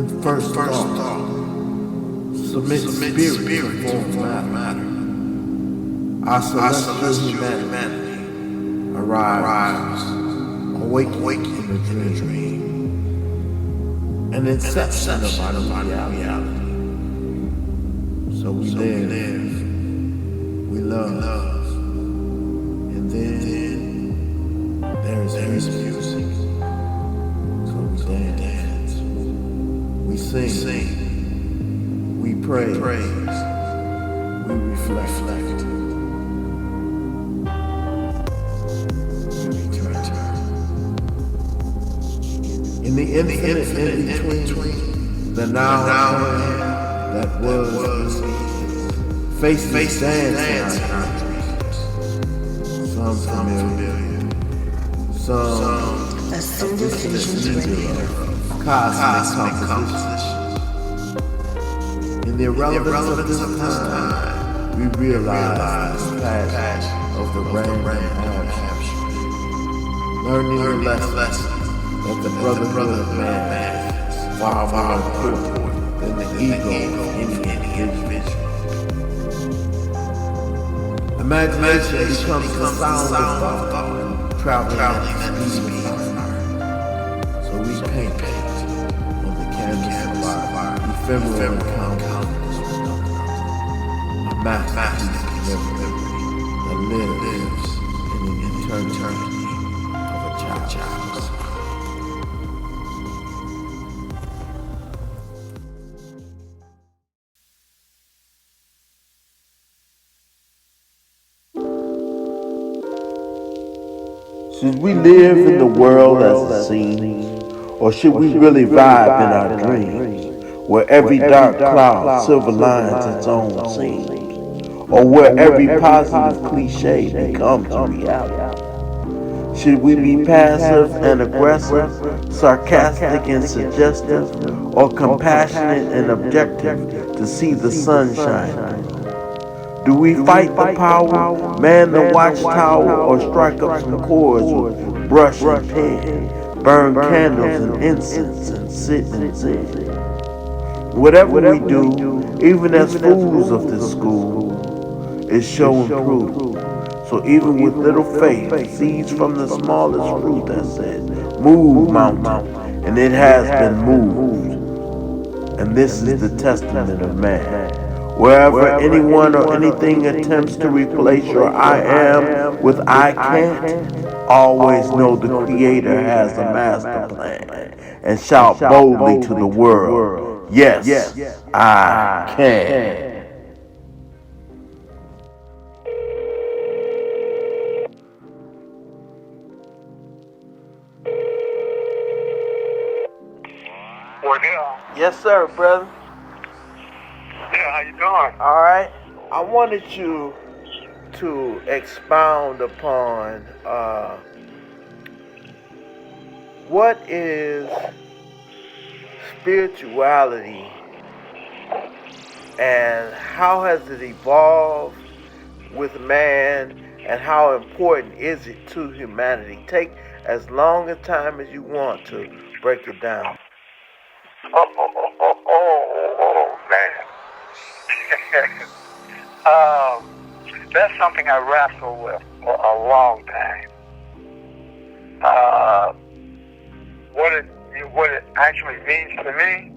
when first thought, submit spirit before matter. Our celestial humanity arrives, awakened in a dream, an inception of our reality. So we live, we love, and then there is music. So we dance, we sing, we praise, we reflect. In the infinite in between, the now that was, faces dance in our dreams. Some familiar, some a single vision cosmic composition. In the irrelevance of this time, we realize the passion of the random action, learning the lesson that the brotherhood of man is far more important than the ego of any individual. Imagination becomes the sound of thought, traveling at the speed of light. So we paint on the canvas of our ephemeral encounters, a masterpiece of memory that lives in the eternity of a child's. Should we live in the world as it seems, or should we really vibe in our dreams, where every dark cloud silver lines its own scene, or where every positive cliche becomes a reality? Should we be passive and aggressive, sarcastic and suggestive, or compassionate and objective to see the sun shine? Do we fight the power, man the watchtower, or strike up some chords with brush and pen, burn candles and incense and sit and zen? Whatever we do, even as fools of this school, is show and prove. So even with little faith, seeds from the smallest fruit that said, move mountain, and it has been moved. And this is the testament of man. Wherever anyone or anything attempts to replace your I am with I can't, always know the Creator has a master plan, and shout boldly to the world, yes, I can. Wardell. Yes, sir, brother. Yeah, how you doing? All right. I wanted you to expound upon what is spirituality and how has it evolved with man and how important is it to humanity? Take as long a time as you want to break it down. Oh man. That's something I wrestle with for a long time. What it actually means to me.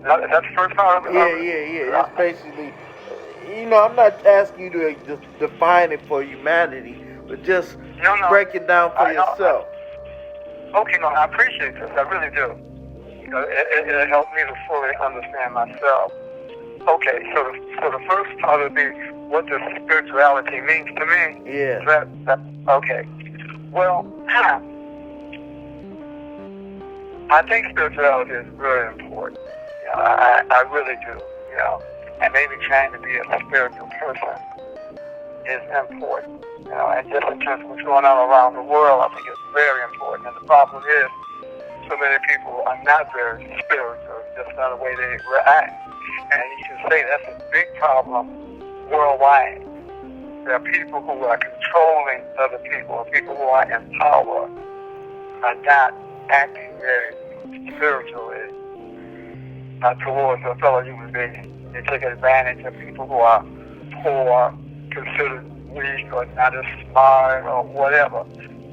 That's the first part of it. Yeah. It's basically, I'm not asking you to just define it for humanity, but just break it down for yourself. Okay, I appreciate this. I really do. It helped me to fully understand myself. Okay, so the first part would be what does spirituality means to me? Yeah. Okay. Well, I think spirituality is very important. I really do. And maybe trying to be a spiritual person is important. And just in terms of what's going on around the world, I think it's very important. And the problem is, so many people are not very spiritual, just not the way they react. And you can say that's a big problem worldwide. There are people who are controlling other people, or people who are in power, are not acting very spiritually. towards a fellow human being. They take advantage of people who are poor, considered weak, or not as smart, or whatever.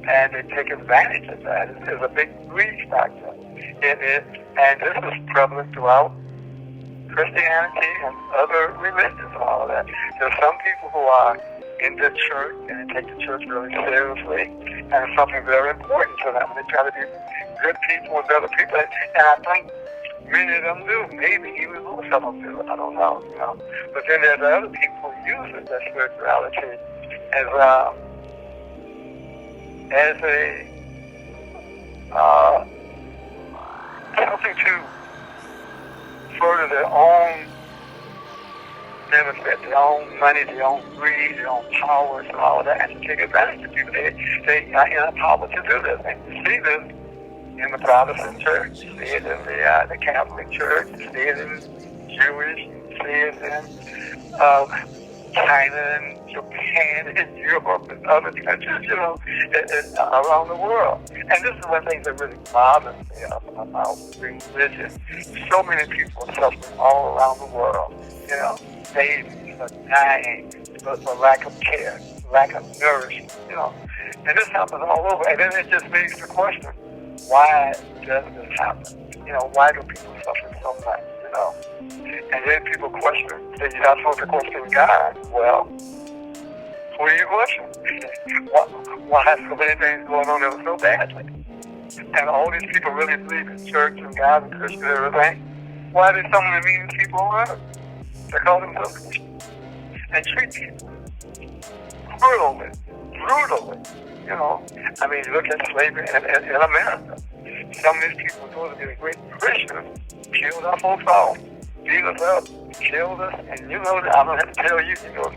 And they take advantage of that. It's a big greed factor in it, and this is prevalent throughout Christianity and other religions and all of that. There's some people who are in the church and they take the church really seriously, and it's something very important to them. They try to be good people and better people, and I think many of them do. Maybe even most of them do. I don't know, you know. But then there's other people who use it, that spirituality, as something to further their own benefit, their own money, their own greed, their own powers, and all of that, and to take advantage of people. They are in a power to do this. And you see this in the Protestant church, you see it in the Catholic church, you see it in Jewish, you see it in China and Japan and Europe and other countries, you know, around the world. And this is one thing that really bothers me about religion. So many people are suffering all around the world, you know. Babies are dying for lack of care, lack of nourishment, you know. And this happens all over. And then it just begs the question, why does this happen? You know, why do people suffer so much, you know? And then people question, say you're not supposed to question God. Well, who are you questioning? Why have so many things going on that are so badly? And all these people really believe in church and God and Christian and everything. Why are they some of the meanest people on earth? They call themselves Christians and treat people brutally, you know. I mean, look at slavery in America. Some of these people who are the great Christians killed our folks off, beat us up, killed us, and you know, I don't have to tell you, you know,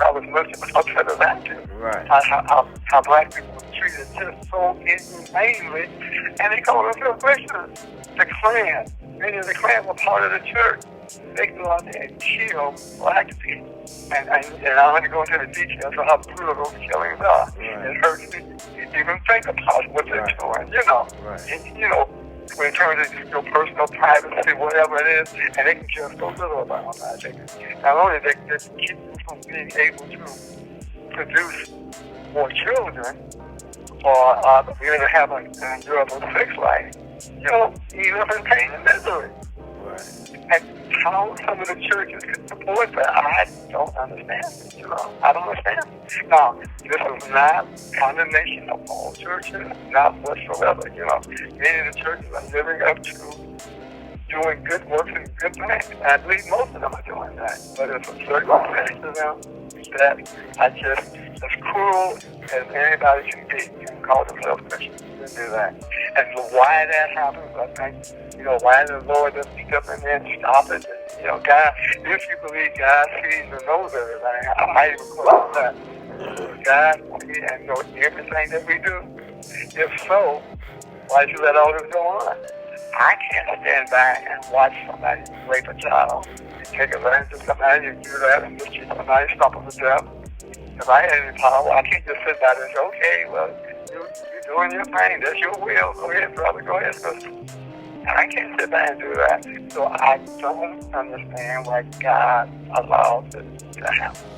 I was much upset at that too. Right. How black people were treated just so inhumanely, and they call themselves Christians. The Klan, many of the Klan were part of the church. They go out there and kill black people. And I don't want to go into the details of how brutal those killings are. Right. It hurts me to even think about what they're doing, you know. Right. And, you know, when it turns into your personal privacy, whatever it is, and they can care so little about that. Not only they keep you from being able to produce more children or being able to have an enjoyable sex life, you know, you live in pain and misery. Right. And how some of the churches can support that, I don't understand it, you know. I don't understand it. Now, this is not condemnation of all churches, not whatsoever, you know. Many of the churches are living up to doing good works and good things. And I believe most of them are doing that. But there's a certain percentage of them that are just as cruel as anybody can be and call themselves Christians and do that. And why that happens, I think, you know, why the Lord doesn't step in there and stop it. And, you know, God, if you believe God sees and knows everything, I even call that. God sees and knows everything that we do. If so, why should you let all this go on? I can't stand by and watch somebody rape a child. You take advantage of somebody, you do that, and mistreat somebody, stop them to death. If I had any power, I can't just sit back and say, okay, well, you're doing your thing. That's your will. Go ahead, brother. Go ahead, sister. And I can't sit back and do that. So I don't understand why God allows it to happen.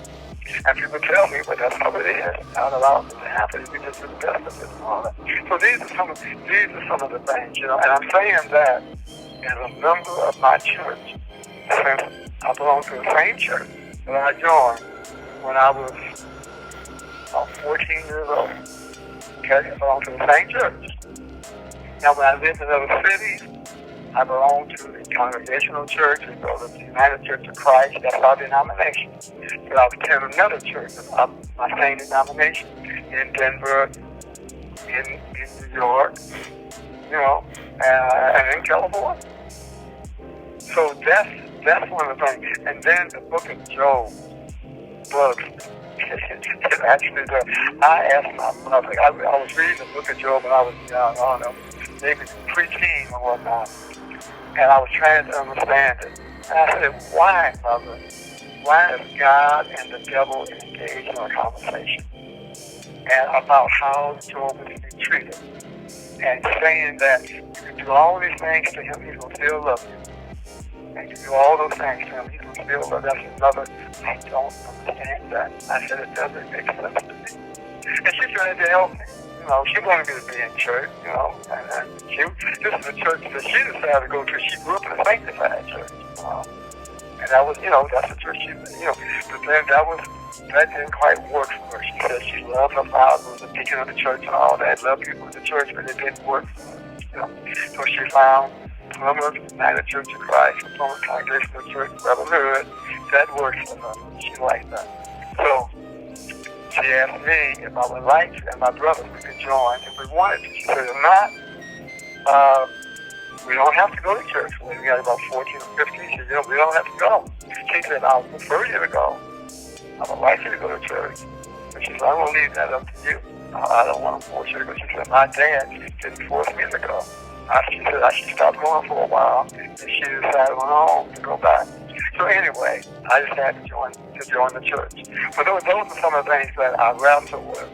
And people tell me, but that's how it is. God allows it to happen. We just do the best of it and all that. So these are some of the things, you know. And I'm saying that as a member of my church, since I belong to the same church that I joined when I was about 14 years old. Okay, I belong to the same church. Now, when I lived in other cities, I belong to the Congregational Church, we go to the United Church of Christ, that's our denomination. But I attend another church of my same denomination in Denver, in New York, you know, and in California. So that's one of the things. And then the book of Job bugs me. Actually, I asked my mother, I was reading the book of Job when I was young, I don't know, maybe preteen or whatnot. And I was trying to understand it. And I said, why, mother? Why is God and the devil engaged in a conversation? And about how Job is to be treated. And saying that you can do all these things to him, he will still love you. and you do all those things to him. He can still love. That's another. I don't understand that. I said, it doesn't make sense to me. And she tried to help me. You know, she wanted me to be in church, you know, and this is a church that she decided to go to. She grew up in a sanctified church. And that was, you know, that's the church she, you know, but then that didn't quite work for her. She said she loved her father, was a deacon of the church and all that, loved people in the church, but it didn't work for her, you know. So she found Plymouth United Church of Christ, Plymouth Congregational Church, Brotherhood. That worked for her. She liked that. So she asked me if I would like to, and my brothers, we could join if we wanted to. She said, if not, we don't have to go to church. We got about 14 or 15. She said, you know, we don't have to go. She said, I would prefer you to go. I would like you to go to church. But she said, I'm going to leave that up to you. I don't want to force you to go. She said, my dad didn't force me to go. She said I should stop going for a while. And she decided on her own to go back. So anyway, I just had to join the church. But those are some of the things that I wrestle with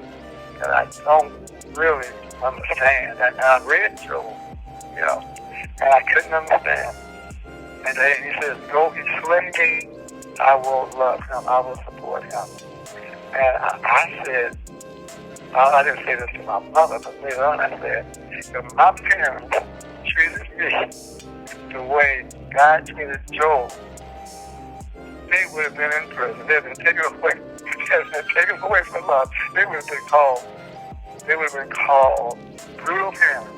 that I don't really understand. And I read Job, you know, and I couldn't understand. And then he says, though he slay me, I will love him. I will support him. And I said, I didn't say this to my mother, but later on I said, if my parents treated me the way God treated Job, they would have been in prison. They would have been taken away from love. They would have been called brutal parents.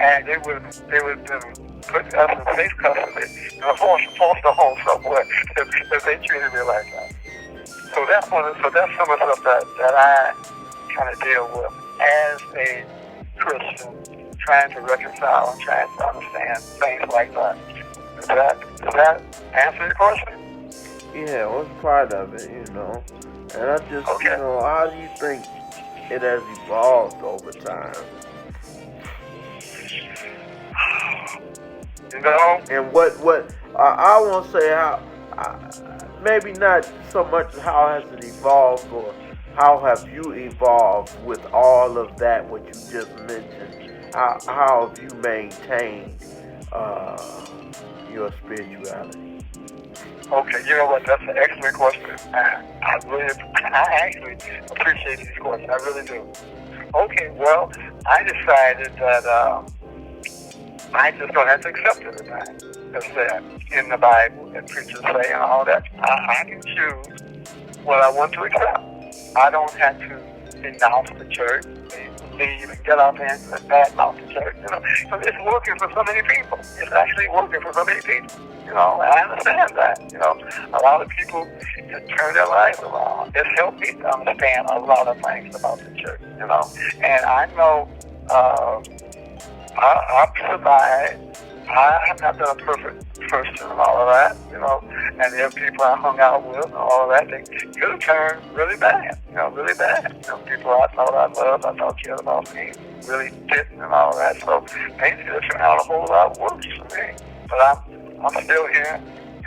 And they would have been put us in safe custody in a foster home somewhere if they treated me like that. So that's some of the stuff that I kind of deal with as a Christian, trying to reconcile and trying to understand things like that. Does that answer your question? Yeah, what's part of it, you know? And I just, okay. You know, how do you think it has evolved over time? You know? And what I won't say how, maybe not so much how has it evolved, or how have you evolved with all of that, what you just mentioned? How have you maintained your spirituality? Okay, you know what? That's an excellent question. I actually appreciate these questions. I really do. Okay, well, I decided that I just don't have to accept everything that's there in the Bible that preachers say and all that. I can choose what I want to accept. I don't have to denounce the church, leave and get out there and badmouth the church. You know, so it's working for so many people. It's actually working for so many people. You know, and I understand that. You know, a lot of people just turn their lives around. It's helped me to understand a lot of things about the church. You know, and I know I've survived. I have not been a perfect person and all of that, you know, and there are people I hung out with and all of that, they could have turned really bad, you know, really bad. You know, people I thought I loved, I thought cared about me, really didn't and all of that, so things could have turned out a whole lot worse for me. But I'm still here,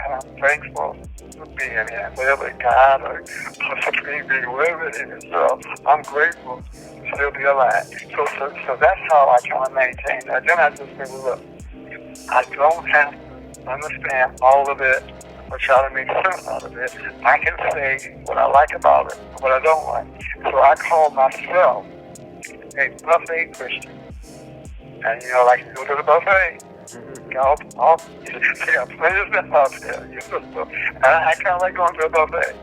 and I'm thankful for being here, whatever God or Supreme Being, whatever it is, so I'm grateful to still be alive. So that's how I try to maintain that. Then I just think, look, I don't have to understand all of it or try to make sense out of it. I can say what I like about it, what I don't like. So I call myself a buffet Christian. And, you know, like you go to the buffet, I'll say I'm plenty of stuff out there. You know, so, and I kind of like going to a buffet.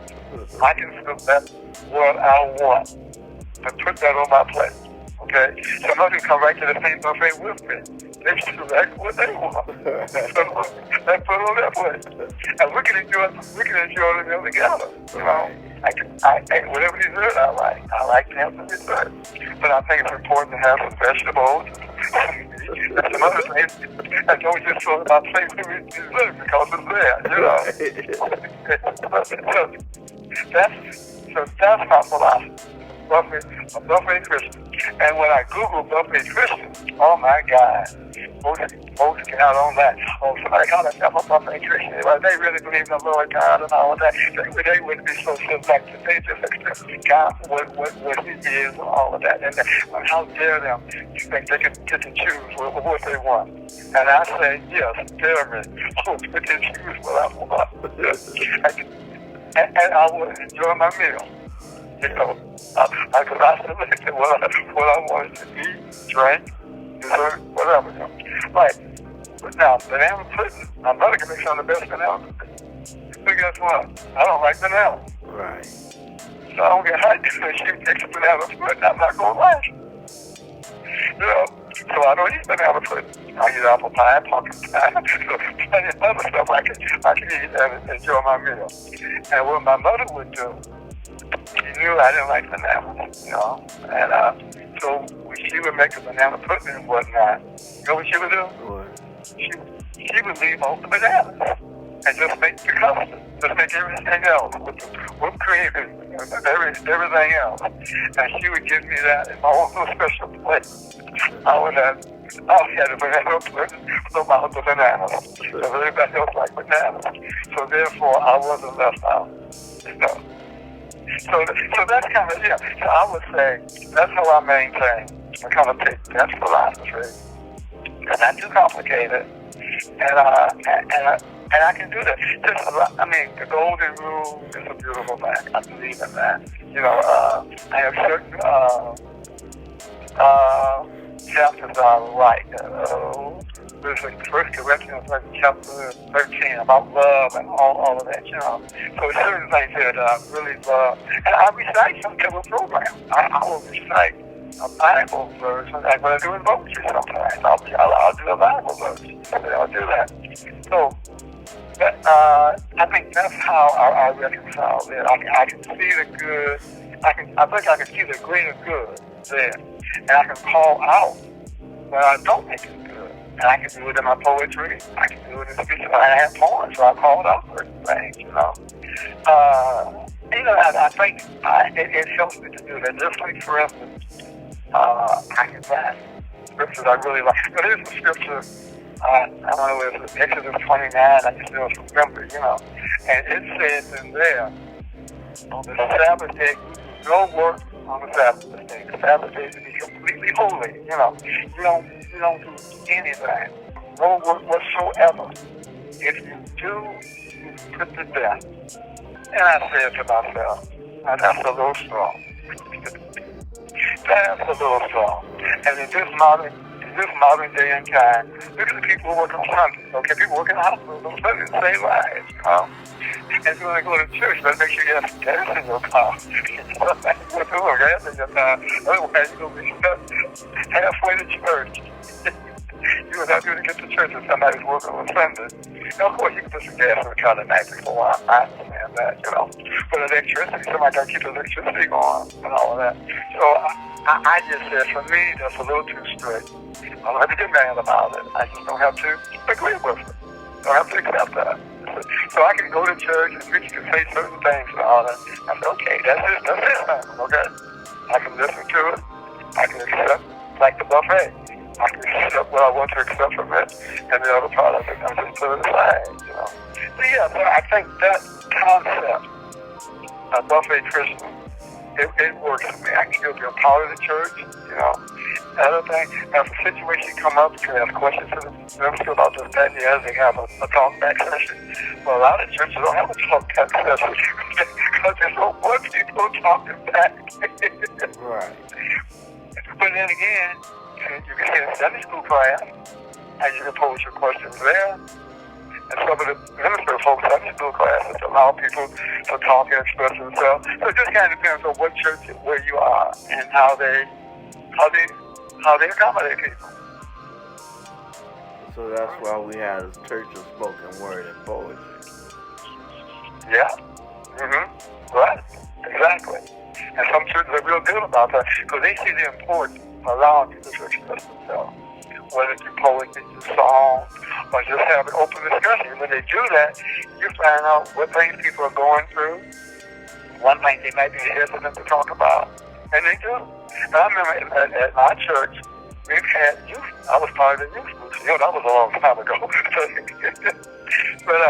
I can select what I want and put that on my plate. Okay? Somebody can come right to the same buffet with me. They select what they want. So they put it on their plate. And we can enjoy the meal together. You know? Whatever dessert I like to have some dessert. But I think it's important to have some vegetables. And some other things. I don't just throw my plate with dessert because it's there, you know. So that's my philosophy. A buffet Christian. And when I Google buffet Christian, oh my God, most got on that. Oh, somebody called themselves a buffet Christian. Well, they really believe in the Lord God and all of that. They wouldn't be so selective. They just accept God for what He is and all of that. And how dare them think they can get to choose what they want? And I say, yes, dare me. Oh, they can choose what I want. And I would enjoy my meal. You know, because I selected what I wanted to eat, drink, dessert, whatever. You know. Right. But now, banana pudding, my mother can make some of the best banana pudding. But guess what? I don't like banana. Right. So I don't get hot because she makes banana pudding. I'm not going to lie. You know, so I don't eat banana pudding. I eat apple pie, pumpkin pie, so plenty of other stuff I can eat and enjoy my meal. And what my mother would do, she knew I didn't like bananas, you know, and so she would make a banana pudding and whatnot. You know what she would do? What? She would leave off the bananas and just make the custard, just make everything else with the whipped cream and everything else. And she would give me that in my own little special plate. I had a banana pudding without the bananas. So everybody else liked bananas. So therefore, I wasn't left out. You know. So that's kind of, yeah. So I would say that's how I maintain. I kind of take that philosophy. It's not too complicated, and I can do that. I mean, the golden rule is a beautiful thing. I believe in that. You know, I have certain chapters I like. There's like 1 Corinthians chapter 13 about love and all of that, you know. So there's certain things here that I really love. And I recite some type of program. I will recite a Bible verse, like when I'm doing poetry sometimes. I'll do a Bible verse. I'll do that. So I think that's how I reconcile it. I can see the good. I think I can see the greater good there. And I can call out when I don't make it good. And I can do it in my poetry. I can do it in speech. I have poems, so I call it out certain things, you know. I think it helps me to do that. Just like, for instance, I can write scriptures I really like. But there's a scripture, I don't know, it's Exodus 29, I can still remember, you know. And it says in there, on the Sabbath day, no work on the Sabbath day. The Sabbath day is to be completely holy, you know. You don't do anything. No work whatsoever. If you do, you put to death. And I said to myself, that's a little strong. That's a little strong. And in this modern day and time, look at the people who work on Sundays. Okay, people work in the hospitals on Sundays to save lives, you know. And so when they go to church, you better make sure you have some gas in your car. You put gas in your car. Otherwise, you're going to be stuck halfway to church. You would not be able to get to church if somebody's working on Sunday. Now, of course, you can put some gas in the car the night before. I understand that, you know. But electricity, somebody got to keep the electricity going and all of that. So I just said, for me, that's a little too strict. I don't have to get mad about it. I just don't have to agree with it. I don't have to accept that. So I can go to church and preach and say certain things and all that. I said, okay, that's it, man, okay? I can listen to it. I can accept, like the buffet. I can accept what I want to accept from it, and the other part of it, I just put it aside, you know. But yeah, so I think that concept, a buffet Christian, it works for me. I can still be a part of the church, you know. Another thing, if a situation come up, you can ask questions to the minister about this, that, and the other. They have a talk-back session. Well, a lot of churches don't have a talk-back session because they don't want people talking back. Right. But then again, you can get a Sunday school class, and you can pose your questions there. And some of the minister folks Sunday school classes allow people to talk and express themselves. So it just kind of depends on what church, where you are, and how they accommodate people. So that's why we have a church of spoken word and poetry. Yeah. Right. Exactly. And some churches are real good about that because they see the importance of allowing people to express themselves. Whether it's through poetry, through song, or just have an open discussion. When they do that, you find out what things people are going through, one thing they might be hesitant to talk about, and they do. And I remember at my church, we've had youth. I was part of the youth group. That was a long time ago. But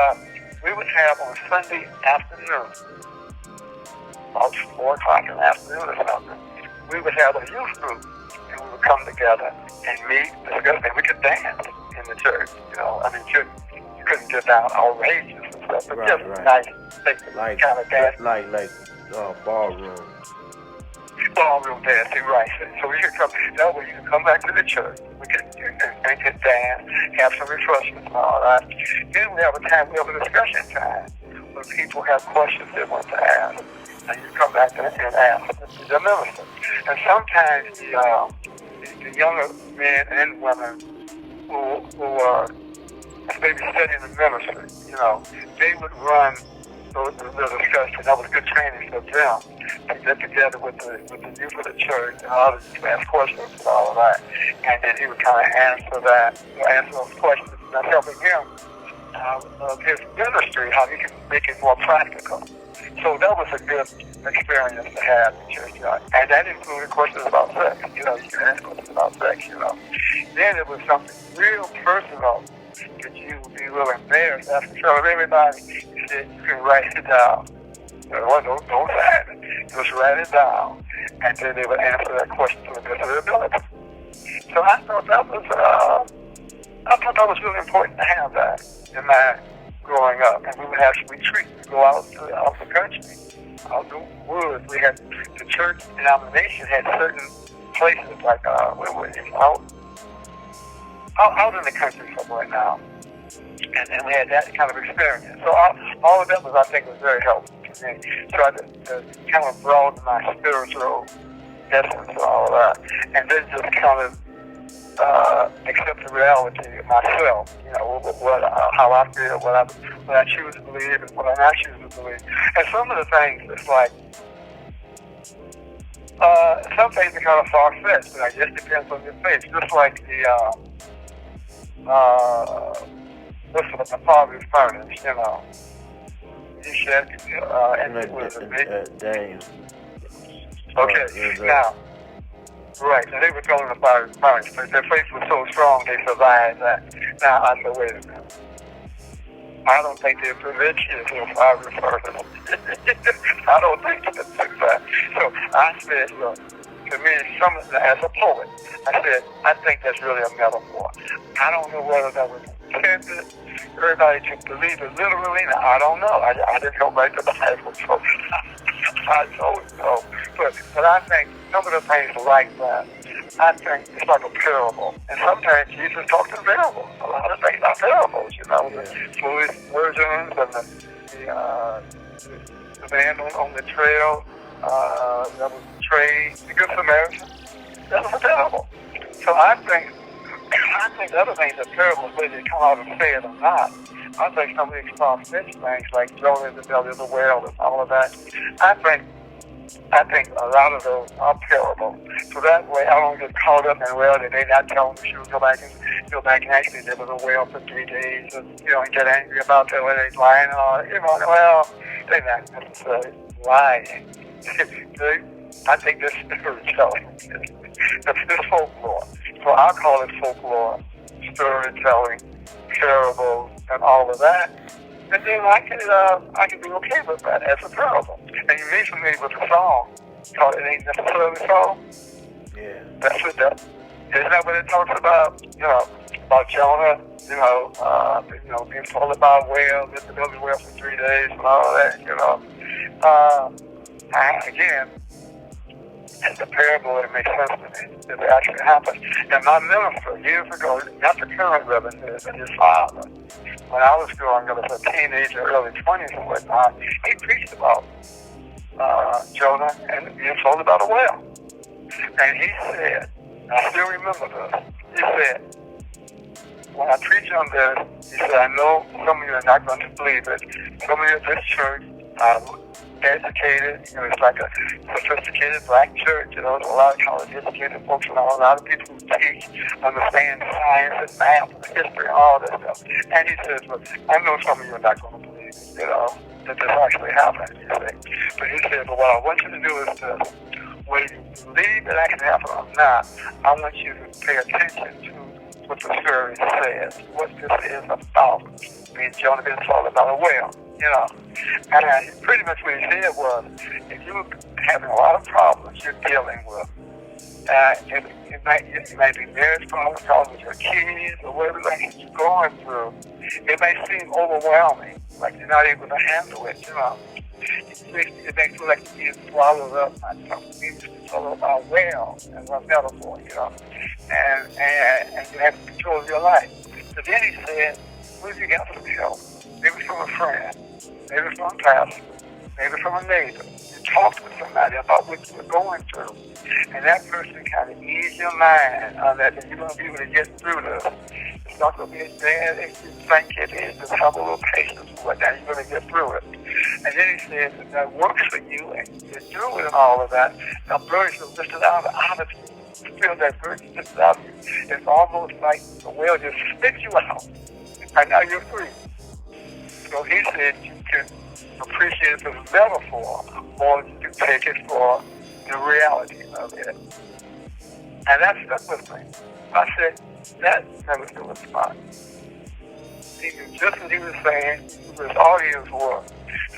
we would have on Sunday afternoon, about 4 o'clock in the afternoon or something, we would have a youth group, and we would come together and meet, discuss, and we could dance in the church. You couldn't get down outrageous and stuff, but just nice, kind of dance. Like ballroom. Ballroom dancing, right. So we could come, that way you could come back to the church, we could dance, have some refreshments and all that. Then we have a discussion time when people have questions they want to ask. And you come back and ask the minister. And sometimes the younger men and women who are maybe studying the ministry, they would run the discussion. That was good training for them to get together with the youth of the church and all to ask questions and all of that. And then he would kind of answer those questions, and helping him his ministry, how he can make it more practical. So that was a good experience to have in church. And that included questions about sex. You can ask questions about sex, Then it was something real personal that you would be real embarrassed after telling everybody. You said you can write it down. Don't sign it. Just write it down. And then they would answer that question to the best of their ability. So I thought that was really important to have that in my growing up. And we would have retreats. We'd go out the country, out the woods. We had the church denomination had certain places like out in the country somewhere now. And we had that kind of experience. So all of that was, I think, was very helpful to me. So I to kind of broaden my spiritual essence and all of that. And then just kind of accept the reality of myself, how I feel, what I choose to believe and what I not choose to believe. And some of the things, it's like, some things are kind of far-fetched, but I guess it depends on your faith. Just like the poverty furnace, He said, Daniel. Okay, now, right, so they were telling the poverty furnace, but their faith was so strong they survived that. Now, I said, wait a minute. I don't think they're prevention to a poverty furnace. I don't think that's that. So I said, look, to me, as a poet, I said, I think that's really a metaphor. I don't know whether that was intended. Everybody can believe it literally. Now, I don't know. I didn't help write the Bible, so I don't know. But I think some of the things like that, I think it's like a parable. And sometimes Jesus talks in parables. A lot of things are parables, the foolish virgins and the man on the trail that was betrayed, the Good Samaritan. That was a parable. So I think the other things are parables, whether they come out and say it or not. I think some of these far-fetched things like Jonah in the belly of the whale and all of that, I think a lot of those are parables. So that way I don't get caught up in, they're not telling the truth. Go back and actually live in a whale for 3 days and get angry about that, whether they're lying or, they're not necessarily lying. I think this is storytelling. It's folklore. So I call it folklore, storytelling, parables, and all of that. And then I can be okay with that as a parable. And you may familiar with the song called It Ain't Necessarily So. Yeah. That's what that. Isn't that what it talks about? About Jonah, being told about whales, lived in the whale for 3 days and all of that, again, as a parable, it makes sense to me that it actually happened. And my minister, years ago, not the current Reverend, but his father, when I was growing up as a teenager, early 20s and whatnot, he preached about Jonah and being told about a whale. And he said, I still remember this, he said, when I preach on this, he said, I know some of you are not going to believe it. Some of you at this church are educated, it's like a sophisticated black church, there's a lot of college educated folks and a lot of people who teach, understand science and math and history and all this stuff. And he says, look, I know some of you are not going to believe it, that this actually happened, you see. But he said, but what I want you to do is this. whether you believe that can happen or not, I want you to pay attention to what the story says, what this is about. Me and Jonah been talking about a well, And pretty much what he said was, if you're having a lot of problems you're dealing with, it might be marriage problems, with your kids, or whatever you're going through. It may seem overwhelming, like you're not able to handle it, It may feel like you're being swallowed up by something. It's all about well and one metaphor, and you have control of your life. So then he said, what if you got some help? Maybe from a friend, maybe from a pastor, maybe from a neighbor. You talked with somebody about what you were going through, and that person kind of eased your mind on that you're going to be able to get through this. It's not going to be as bad as you think it is. Just have a little patience with it, and you're going to get through it. And then he says, if that works for you, and you're doing all of that, the burden is lifted out of you. You feel that burden lifted out of you. It's almost like the whale just spits you out, and now you're free. So he said you can appreciate it as a metaphor, or you can take it for the reality of it. And that stuck with me. I said, that never feel a spot. He knew just what he was saying, who his audience was.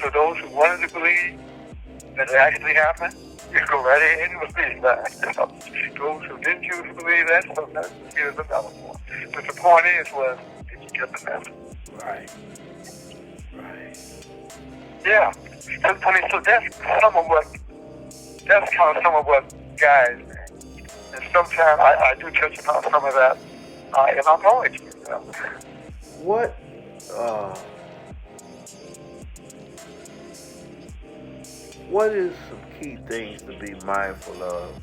So those who wanted to believe that it actually happened, you go right ahead and believe that. Those who didn't choose to believe that, so that's a metaphor. But the point was, did you get the message? Right. Yeah. So that's kind of some of what guides me. And sometimes I do touch upon some of that in my poetry. What is some key things to be mindful of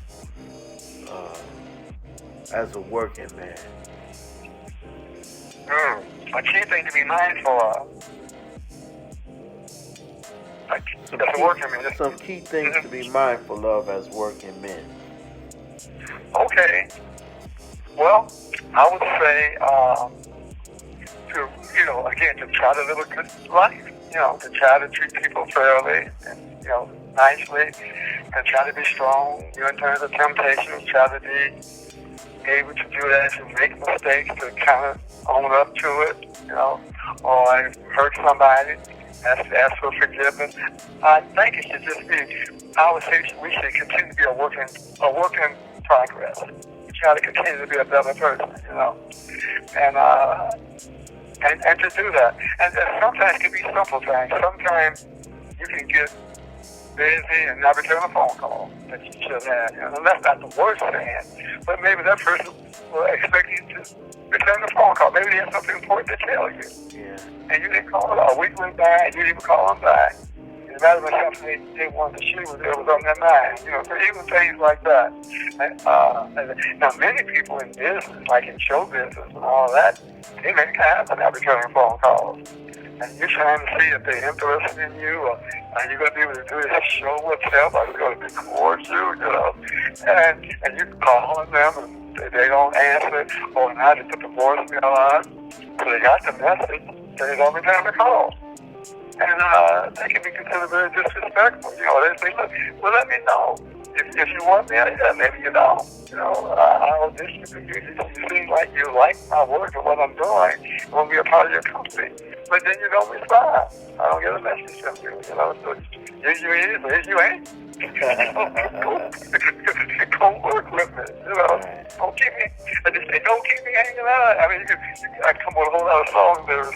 as a working man? A key thing to be mindful of. Some key things to be mindful of as working men. Okay. Well, I would say to try to live a good life. To try to treat people fairly and nicely, and try to be strong. In terms of temptations, try to be able to do that and make mistakes, to kind of own up to it. Or hurt somebody. Ask for forgiveness. I think it should just be, I would say we should continue to be a work in progress. We try to continue to be a better person, and to do that. And sometimes it can be simple things. Sometimes you can get busy and not return a phone call that you should have. And that's not the worst thing. But maybe that person will expect you to return the phone call. Maybe they have something important to tell you. Yeah. And you didn't call it. A week went by and you didn't even call them back. As a matter of fact, something they wanted to share with you was on their mind. So even things like that. Now, many people in business, like in show business and all that, they make time for not returning phone calls. And you're trying to see if they're interested in you, or are you going to be able to do this show with them? Are you going to record you, And you're calling them, and they don't answer, or now they put the voicemail on, so they got the message, they don't return the call. And they can be considered very disrespectful. They say, look, well, let me know. If you want me, maybe you don't. I'll distribute you. You seem like you like my work and what I'm doing. I want to be a part of your company. But then you don't respond. I don't get a message from you. So here's you is, here's you ain't. Don't work with me. Don't keep me. I just say, don't keep me hanging out. I mean, I come with a whole lot of songs there to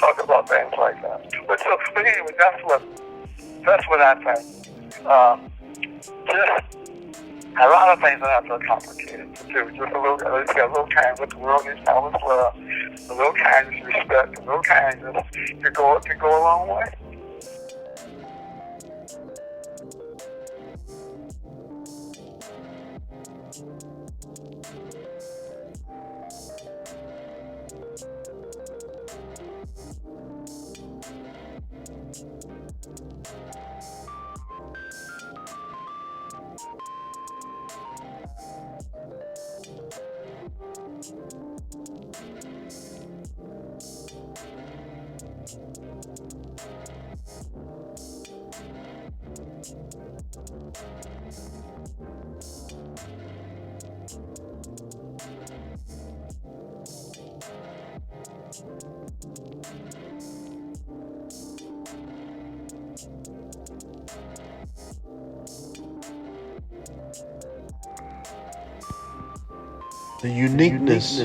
talk about things like that. But anyway, that's what I think. Just a lot of things are not so complicated to do. Just a little kindness with the world needs to have as well. A little kindness, respect, a little kindness can go a long way. The uniqueness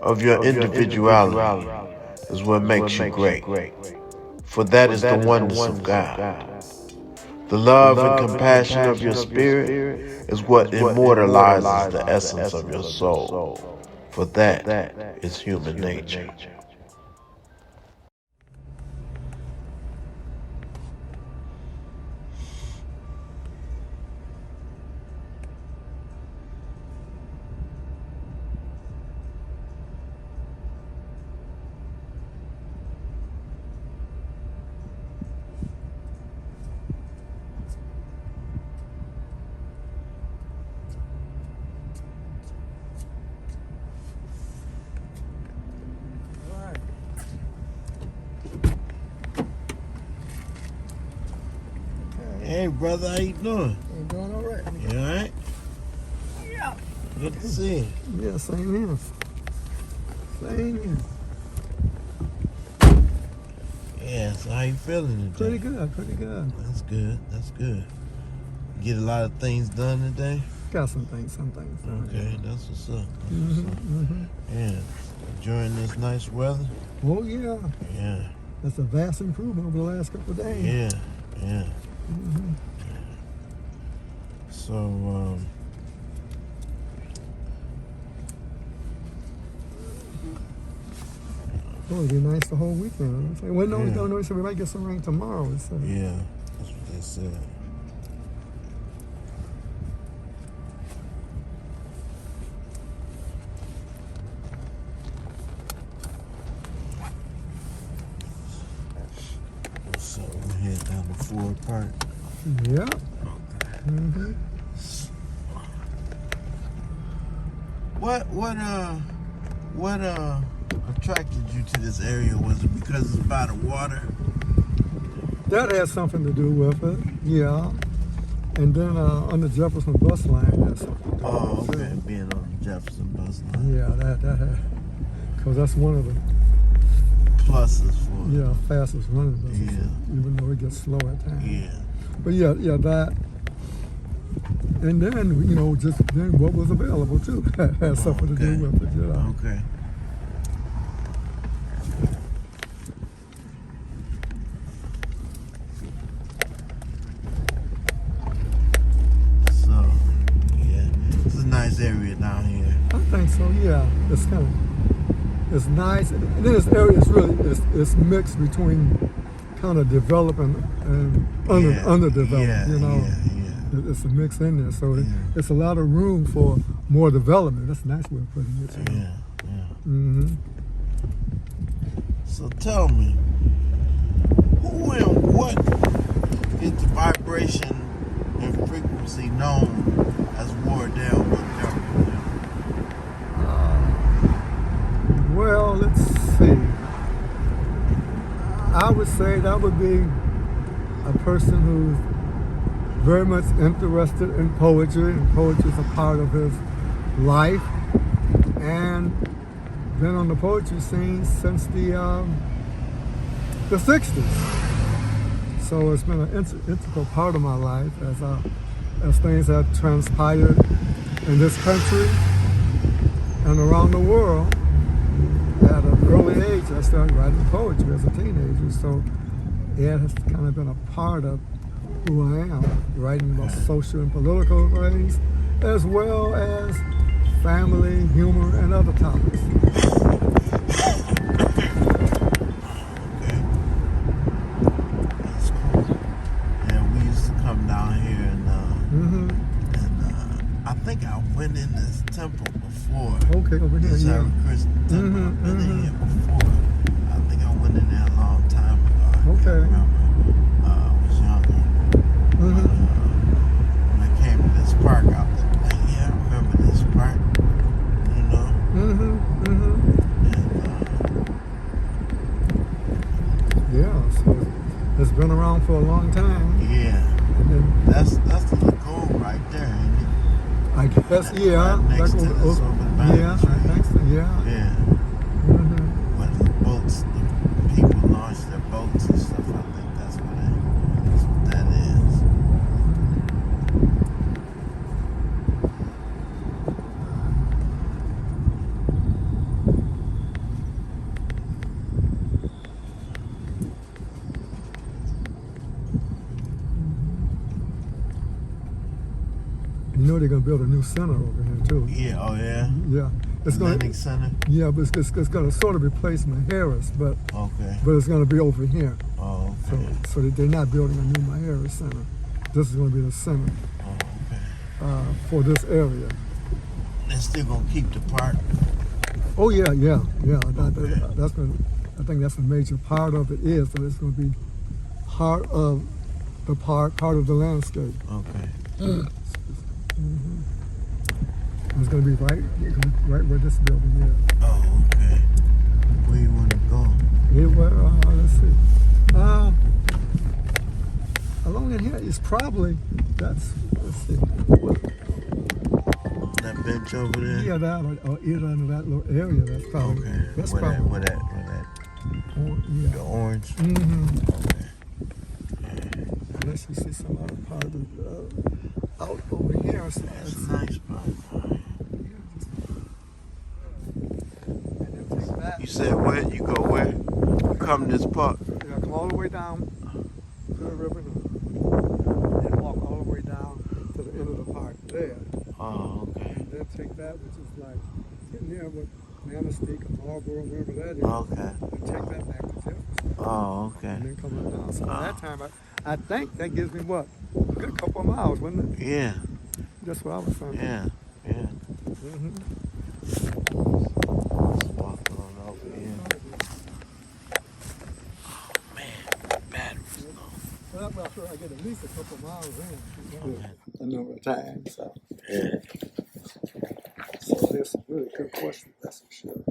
of your individuality is what makes you great, for that is the oneness of God. The love and compassion of your spirit is what immortalizes the essence of your soul, for that is human nature. Hey brother, how you doing? I'm doing all right. You all right? Yeah. Good to see you. Yeah, same here. Same here. Yeah, so how you feeling today? Pretty good, pretty good. That's good, that's good. Get a lot of things done today? Got some things done. Okay, that's what's up. That's Mm-hmm, what's up. mm-hmm. Yeah, enjoying this nice weather? Oh, yeah. Yeah. That's a vast improvement over the last couple of days. Yeah, yeah. Mm-hmm. So, Oh, it'd be nice the whole weekend. Well, no, Yeah. no, so we might get some rain tomorrow. So. yeah, that's what they said. So we'll head down the Ford Park. Yeah. Mm-hmm. What attracted you to this area? Was it because it's by the water? That has something to do with it. Yeah. And then on the Jefferson bus line, that's something to do Oh, with okay, it. being on the Jefferson bus line. Yeah, that because that's one of the Pluses for it. fastest running buses. Yeah. Even though it gets slow at times. Yeah. But yeah, that. And then just then what was available too had something to do with it. Okay. So, yeah, it's a nice area down here. I think so. Yeah, it's nice, and then this area is really it's mixed between kind of developing and underdeveloped. Yeah, yeah. It's a mix in there, so Yeah. it's a lot of room for more development. That's a nice way of putting it. Yeah, yeah. Mm-hmm. So tell me, who and what is the vibration and frequency known as Wardell, Montgomery? Well, let's see. I would say that would be a person who's very much interested in poetry, and poetry is a part of his life, and been on the poetry scene since the 60s. So it's been an integral part of my life as things have transpired in this country and around the world. At an early age, I started writing poetry as a teenager, so it has kind of been a part of who I am, writing about social and political things, as well as family, humor, and other topics. Okay. That's cool. Yeah, we used to come down here and I think I went in this temple before. Okay, over here, This yeah. Hare Krishna temple. I've been in here before. I think I went in there a long time ago. I can't Okay. remember. I was younger. When I came to this park, I was like, yeah, I remember this park. You know? And, Yeah, so it's been around for a long time. yeah. And That's the lagoon right there, ain't it? I guess, yeah. Right next to that the goes- Silver Bank, yeah, right? right next to, yeah. Yeah. Mm-hmm. When the boats, the people launch their boats and stuff, I think that's what that is. going to build a new center over here too. Yeah, oh yeah? Yeah. It's Atlantic going Center? Yeah, but it's going to sort of replace Maharis, but Okay. it's going to be over here. Oh, okay. So they're not building a new Maharis center. This is going to be the center Oh, okay. for this area. They're still going to keep the park? Oh yeah. Okay. That's going. I think that's a major part of it is that it's going to be part of the park, part of the landscape. Okay. Mm-hmm. It's going to be right where this building is. Oh, okay. Where you want to go? Let's see. Along in here is probably let's see. That bench over there? Yeah, that or either in that little area. That's probably. Okay. That's where probably. that? Yeah. The orange? Mm-hmm. Okay. Unless you see some other part of the out over here. So That's a nice spot. You said where? You go where? You come to this park? Yeah, come all the way down to the river and walk all the way down to the end of the park there. Oh, okay. And then take that, which is like getting near what Manistee or Marlboro, wherever that is. Okay. And take that back to Jefferson. Oh, okay. And then come on down. So by that time, I think that gives me what? A good couple of miles, wouldn't it? Yeah. That's what I was thinking. Yeah. Yeah. Mm-hmm. Let's walk on over here. Oh, man. Batteries low. Well, I'm not sure I get at least a couple of miles in. A number of times. So. Yeah. So there's some really good questions, that's for sure.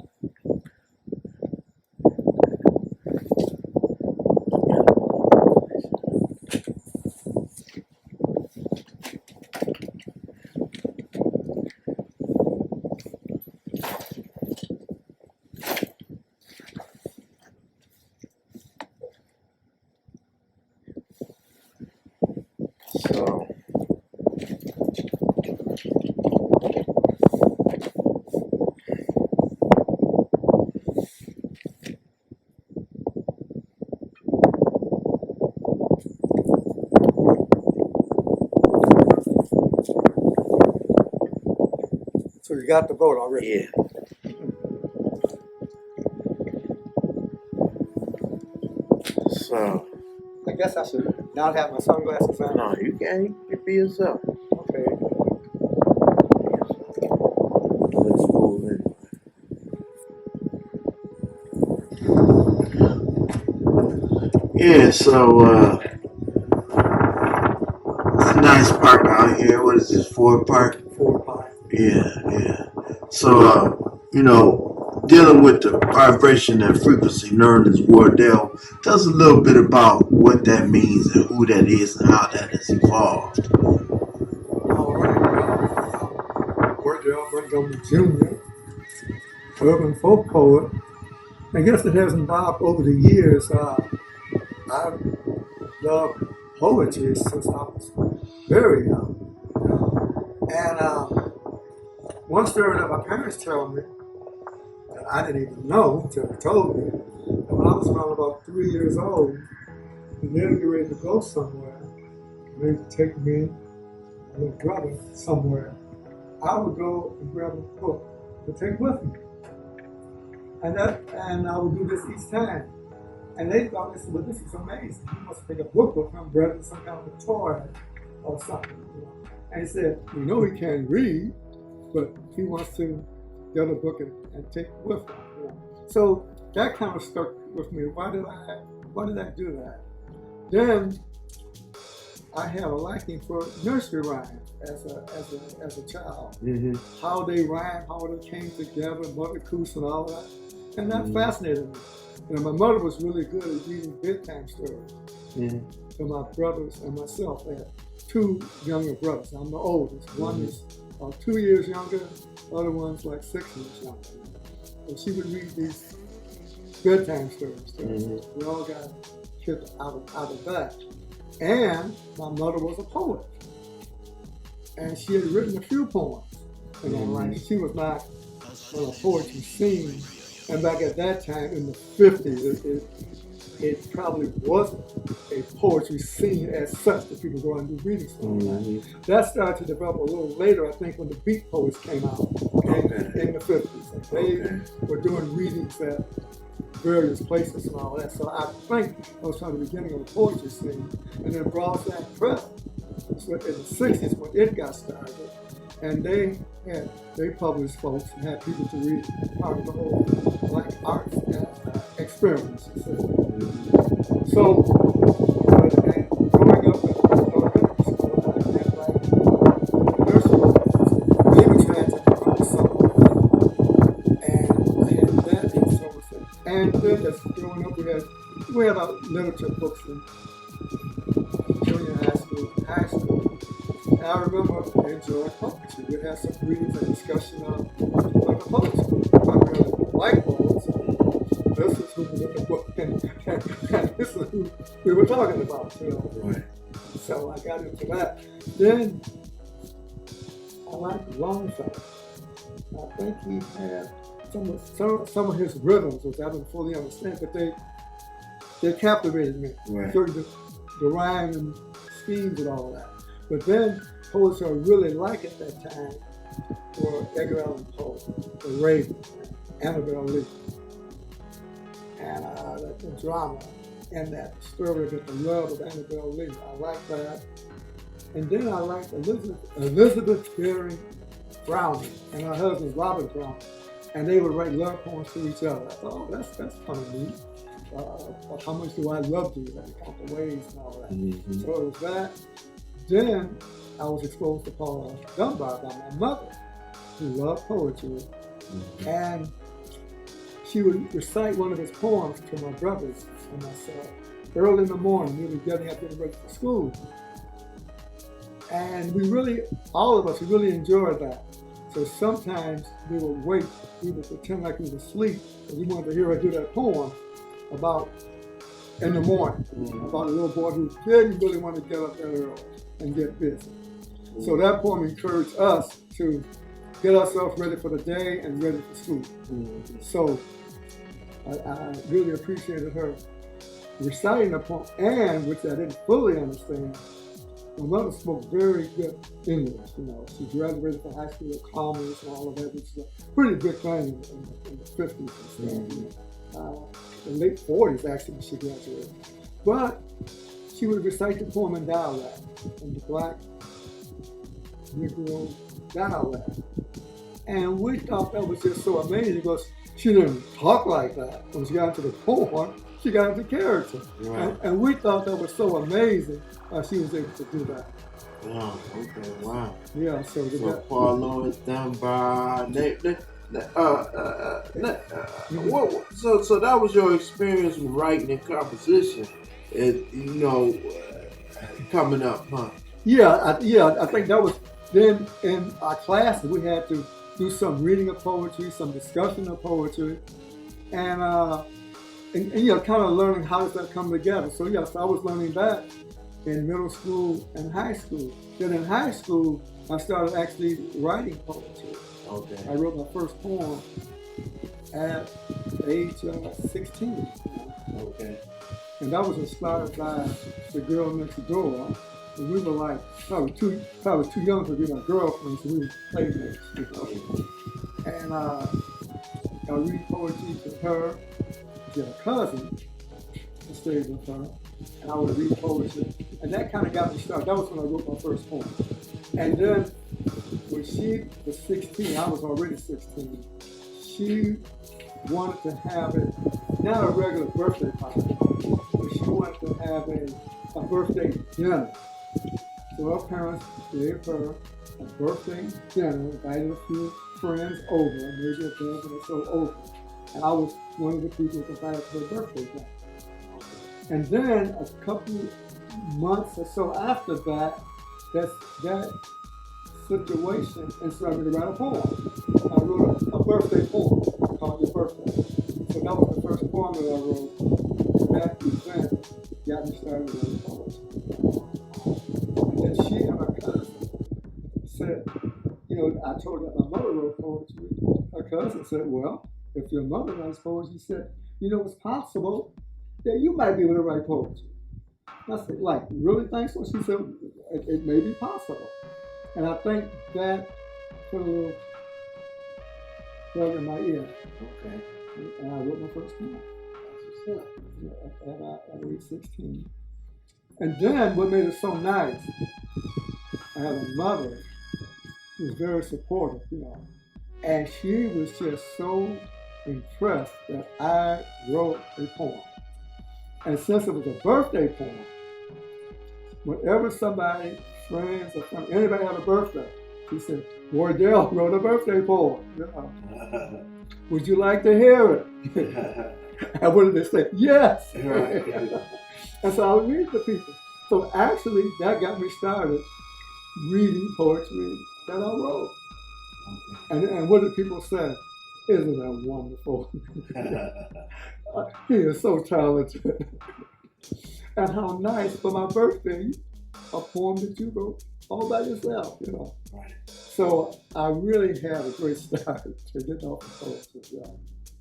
So you got the vote already? Yeah. So. I guess I should not have my sunglasses on. No, you can't. You be yourself. Okay. Looks cool anyway. Yeah, so it's a nice park out here. What is this, Ford Park? Ford Park. Yeah. So, dealing with the vibration and frequency known as Wardell, tell us a little bit about what that means and who that is and how that has evolved. All right. Wardell Montgomery Jr., urban folk poet. I guess it has evolved over the years. I've loved poetry since I was very young. And one story that my parents told me, that I didn't even know until they told me, that when I was around about 3 years old, and they were getting ready to go somewhere, they would take me, my little brother, somewhere, I would go and grab a book to take with me. And I would do this each time. And they thought, they said, well, this is amazing. You must take a book with him, brethren, some kind of a toy or something. And he said, we know he can't read, but he wants to get a book and take it with him. So that kind of stuck with me. Why did I do that? Then I had a liking for nursery rhymes as a child. Mm-hmm. How they rhyme, how they came together, Mother Goose and all that. And that fascinated me. And my mother was really good at reading bedtime stories to my brothers and myself. I had 2 younger brothers. I'm the oldest. One is 2 years younger, the other one's like 6 years younger. So she would read these bedtime stories. We all got kicked out of that. And my mother was a poet. And she had written a few poems. Like she was not on a poetry scene. And back at that time, in the 50s, it probably wasn't a poetry scene as such that people go and do readings for. Mm-hmm. That started to develop a little later, I think, when the beat poets came out in the 50s. They were doing readings at various places and all that. So I think that was probably the beginning of the poetry scene. And then Broadsack Press, so in the 60s when it got started, and they published folks and had people to read part of the whole like arts experience. So growing up in elementary school, I had like nursery, they were trying to become something, and I had that influence. And then as growing up, we had our literature books in junior high school. And I remember enjoying poetry. We had some readings and discussion on the poetry, primarily whiteboards. This is who was in the book, and this is who we were talking about. Right. So I got into that. Then I liked Longfellow. I think he had some of his rhythms, which I didn't fully understand, but they captivated me. Right. Certainly the rhyme and schemes and all that. But then poets I really liked at that time were Edgar Allan Poe, The Raven, Annabel Lee, and the drama and that story about the love of Annabel Lee. I liked that. And then I liked Elizabeth Barry Browning and her husband Robert Browning. And they would write love poems to each other. I thought, oh, that's kind of neat. How much do I love you? And count the ways and all that. Mm-hmm. So it was that. Then I was exposed to Paul Dunbar by my mother, who loved poetry. Mm-hmm. And she would recite one of his poems to my brothers and myself early in the morning. We were getting up and ready for school. And all of us really enjoyed that. So sometimes we would wait, we would pretend like we were asleep, and we wanted to hear her do that poem about in the morning, about a little boy who didn't really want to get up that early and get busy. So that poem encouraged us to get ourselves ready for the day and ready for school. So I really appreciated her reciting the poem, and which I didn't fully understand. My mother spoke very good English, She graduated from high school of commerce and all of that, which is a pretty big thing in the 50s and stuff. The late 40s, actually, she graduated. But she would recite the poem in dialect, in the Black Negro dialect. And we thought that was just so amazing because she didn't talk like that. When she got into the poem, she got into character. Right. And we thought that was so amazing she was able to do that. Oh, okay, wow. Yeah, so Paul Lewis Dunbar, so that was your experience with writing and composition, coming up, huh? Yeah, I think that was then in our classes we had to do some reading of poetry, some discussion of poetry, and kind of learning how does that come together. So I was learning that in middle school and high school. Then in high school, I started actually writing poetry. Okay. I wrote my first poem at age 16. Okay. And that was inspired by the girl next door. And we were like probably too young to be my girlfriend, so we were playmates, And I read poetry to her. She had a cousin who stayed with her, and I would read poetry. And that kind of got me started. That was when I wrote my first poem. And then when she was 16, I was already 16, she wanted to have it, not a regular birthday party, but she wanted to have a birthday dinner. So her parents gave her a birthday dinner, invited a few friends over, maybe a dozen or so over. And I was one of the people invited to her birthday dinner. And then a couple months or so after that situation inspired me to write a poem. I wrote a birthday poem called Your Birthday. So that was the first poem that I wrote. And that event got me started writing poetry. And then she and my cousin said, I told her my mother wrote poetry. Her cousin said, well, if your mother writes poetry, she said, it's possible yeah, you might be able to write poetry. I said, like, you really think so? She said, it may be possible. And I think that put a little plug in my ear. Okay. And I wrote my first poem. That's what's up. Yeah, at age 16. And then what made it so nice, I had a mother who was very supportive, you know. And she was just so impressed that I wrote a poem. And since it was a birthday poem, whenever somebody, friends or family, anybody had a birthday, she said, Wardell wrote a birthday poem. You know. Would you like to hear it? And what did they say? Yes. Right. And so I would read to people. So actually, that got me started reading poetry that I wrote. And what did people say? Isn't that wonderful? He is so talented. And how nice for my birthday, a poem that you wrote all by yourself, you know. Right. So I really had a great start to get off the poetry. Yeah.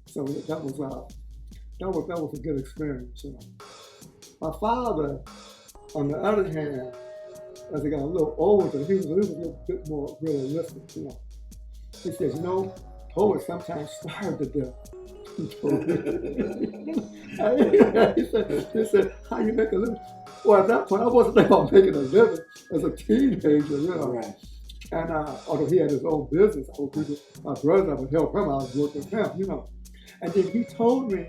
So that was a good experience, you know. My father, on the other hand, as he got a little older, he was a little bit more realistic, you know. He says, you know, poets sometimes starve to death. He said, how you make a living? Well, at that point, I wasn't thinking about making a living as a teenager, you know. Right. And although he had his own business, my brother, I would help him, I would work with him, you know. And then he told me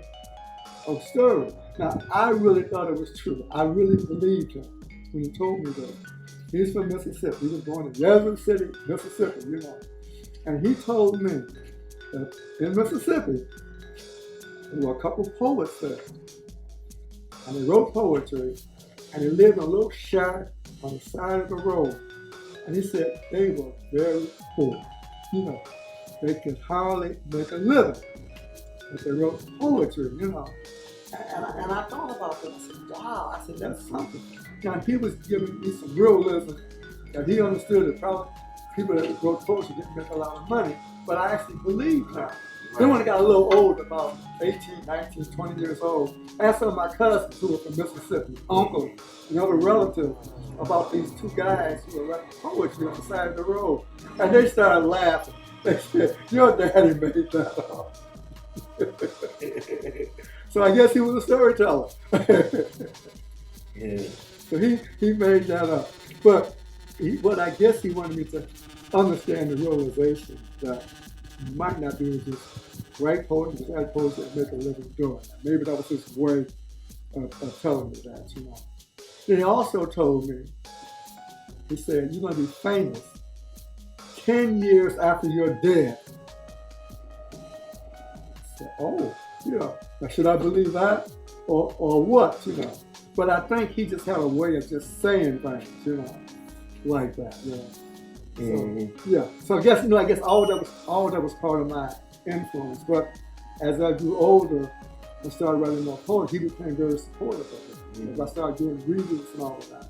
a story. Now, I really thought it was true. I really believed him when he told me that. He's from Mississippi. He was born in Yazoo City, Mississippi, you know. And he told me that in Mississippi, there were a couple of poets there. And they wrote poetry, and they lived in a little shack on the side of the road. And he said they were very poor. You know, they could hardly make a living. But they wrote poetry, you know. And I thought about that. I said, wow, I said, that's something. Now, he was giving me some realism that he understood that probably people that wrote poetry didn't make a lot of money, but I actually believed now. Then when I got a little old, about 18, 19, 20 years old, I asked some of my cousins who were from Mississippi, uncles, and other relatives, about these two guys who were writing poetry on the side of the road. And they started laughing. They said, your daddy made that up. So I guess he was a storyteller. Yeah. So he made that up. But I guess he wanted me to understand the realization that you might not be able to just write poetry, recite poetry, and make a living doing it. Maybe that was his way of telling me that, you know. Then he also told me, he said, you're going to be famous 10 years after you're dead. I said, oh, yeah. Now, should I believe that or what, you know? But I think he just had a way of just saying things, you know, like that, you know. So, yeah. So I guess all that was part of my influence. But as I grew older and started writing more poetry, he became very supportive of it. Because I started doing readings and all of that.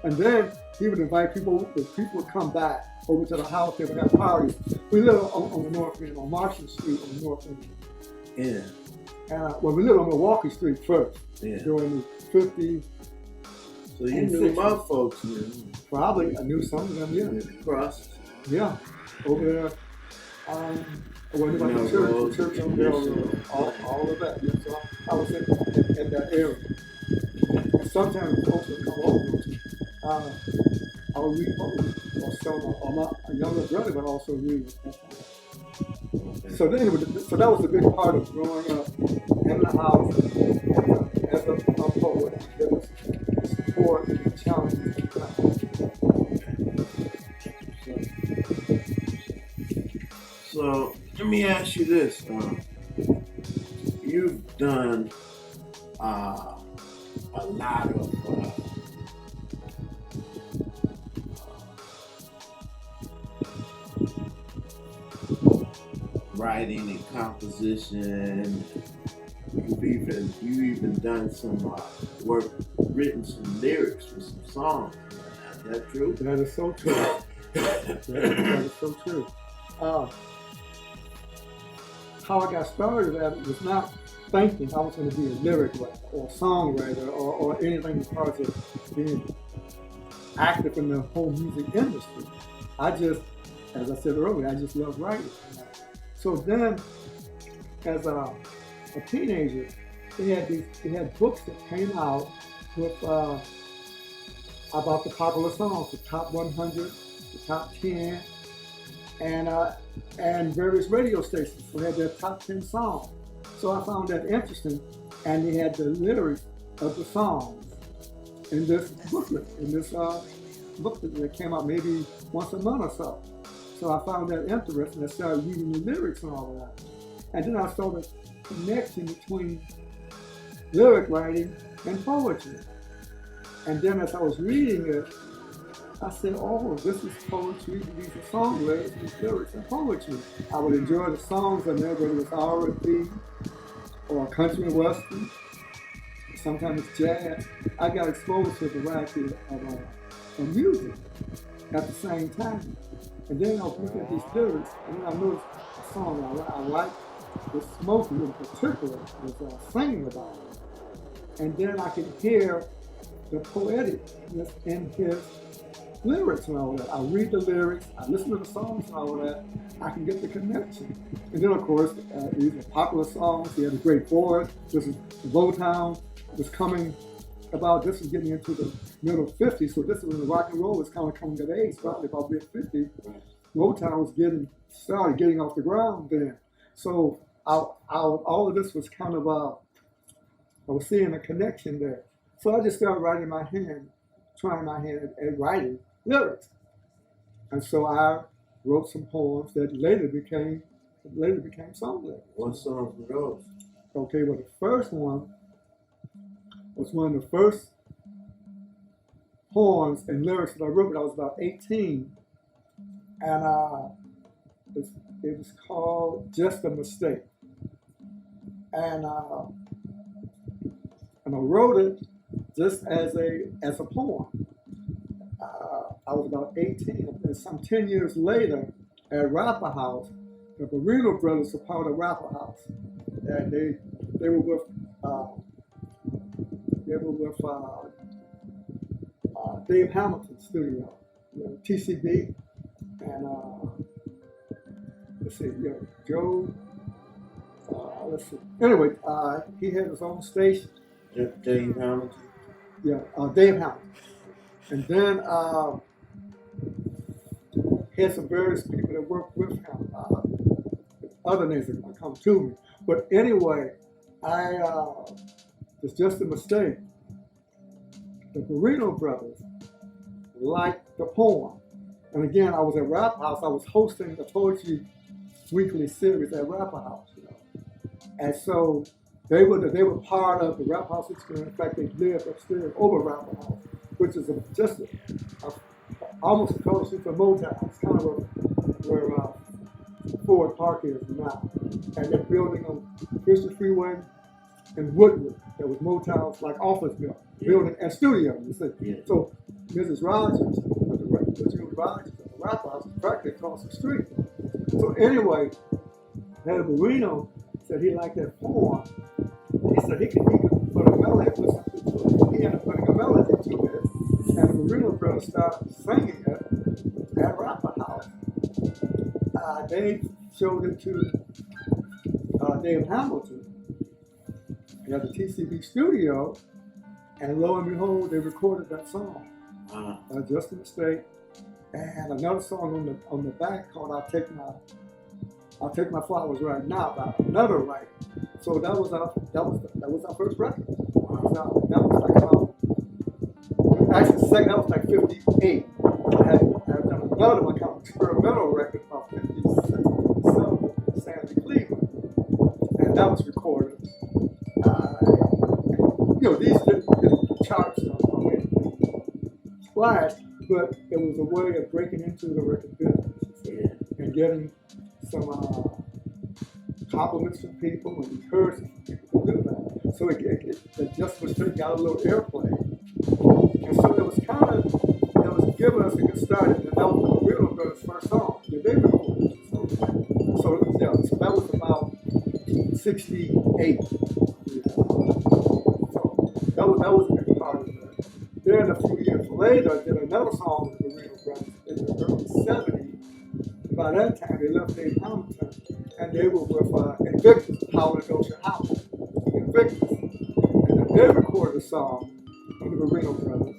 And then he would invite people. People would come back over to the house. They would have parties. We lived on the north end, on Marshall Street on the north end. Yeah. And we lived on Milwaukee Street first. Yeah. During the 50s. So you knew my folks, man. Probably. I knew some of them, yeah. Cross. Yeah. Over there. What about the church on Bell Road, all of that. Yeah. So I was in that area. And sometimes folks would come over. I would read poetry, or my younger brother would also read. So that was a big part of growing up in the house as a poet. There was support and challenges. So let me ask you this: you've done a lot of writing and composition. You even done some work, written some lyrics for some songs. Is that true? That is so true. that is so true. How I got started at it was not thinking I was going to be a lyric writer or songwriter or anything as far as being active in the whole music industry. I just, as I said earlier, I just love writing. So then, as a teenager, they had books that came out with about the popular songs, the top 100, the top 10, and various radio stations. So they had their top 10 songs. So I found that interesting, and they had the lyrics of the songs in this booklet, booklet that came out maybe once a month or so. So I found that interesting. I started reading the lyrics and all of that. And then I started connecting between lyric writing and poetry. And then as I was reading it, I said, oh, this is poetry, these are song lyrics, these lyrics and poetry. I would enjoy the songs in there, whether it was R&B or country and western, sometimes it's jazz. I got exposed to a variety of music at the same time. And then I was looking at these lyrics, and then I noticed a song I liked, was Smokey in particular, was singing about it. And then I could hear the poeticness in his lyrics and all that. I read the lyrics, I listen to the songs and all that, I can get the connection. And then of course, these are popular songs, he had a great voice, this is Motown was coming about, this was getting into the middle 50s, so this is when the rock and roll was kind of coming of age, probably about mid-50s. Motown was started getting off the ground then. So all of this was kind of, I was seeing a connection there. So I just started trying my hand at writing lyrics. And so I wrote some poems that later became song lyrics. What songs were those? Okay, well the first one was one of the first poems and lyrics that I wrote when I was about 18. And it was called Just a Mistake. And I wrote it just as a poem. I was about 18, and some 10 years later, at Rapper House, the Marino brothers were part of Rapper House, and they were with Dave Hamilton's studio, TCB, and let's see, Joe. Let's see. Anyway, he had his own station. Dave Hamilton. Yeah, Dave Hamilton. And then he had some various people that worked with him. Other names that would come to me. But anyway, it's just a mistake. The Marino brothers liked the poem. And again, I was at Rap House. I was hosting the Poetry Weekly series at Rapper House. And so they were part of the Rap House experience. In fact, they lived upstairs over Rapper House, which is almost a fellowship for Motown. It's kind of where Ford Park is now. And they're building on Christian Freeway in Woodward. There was Motown's like office building and studio. You see. Yeah. So Mrs. Rogers, the Rogers at the Rap House, is practically across the street. So anyway, Ed Marino said he liked that poem. He said he could put a melody, he ended up putting a melody to it. And the Marino brothers started singing it at Rapper House. They showed it to Dave Hamilton at the TCB studio, and lo and behold, they recorded that song, Just a Mistake, and another song on the back called I'll Take My Flowers Right Now by another writer. So that was our first record. That was like 58. I had done another one kind of experimental record about 57, Sandy Cleveland, and that was recorded. These didn't charts splash, but it was a way of breaking into the record business and getting some compliments from people and encouragement from people to do that. So it just got a little airplay. And so it was giving us a good start. And that was the Wardell brothers' first song that they recorded. So that was about '68. So that was a big part of that. Then a few years later, I did another song with the Reno Brothers in the early '70s. By that time, they left Dave Hamilton, and they were with Invictus, Howard Ocean House, Invictus. And then they recorded a song under the Reno Brothers,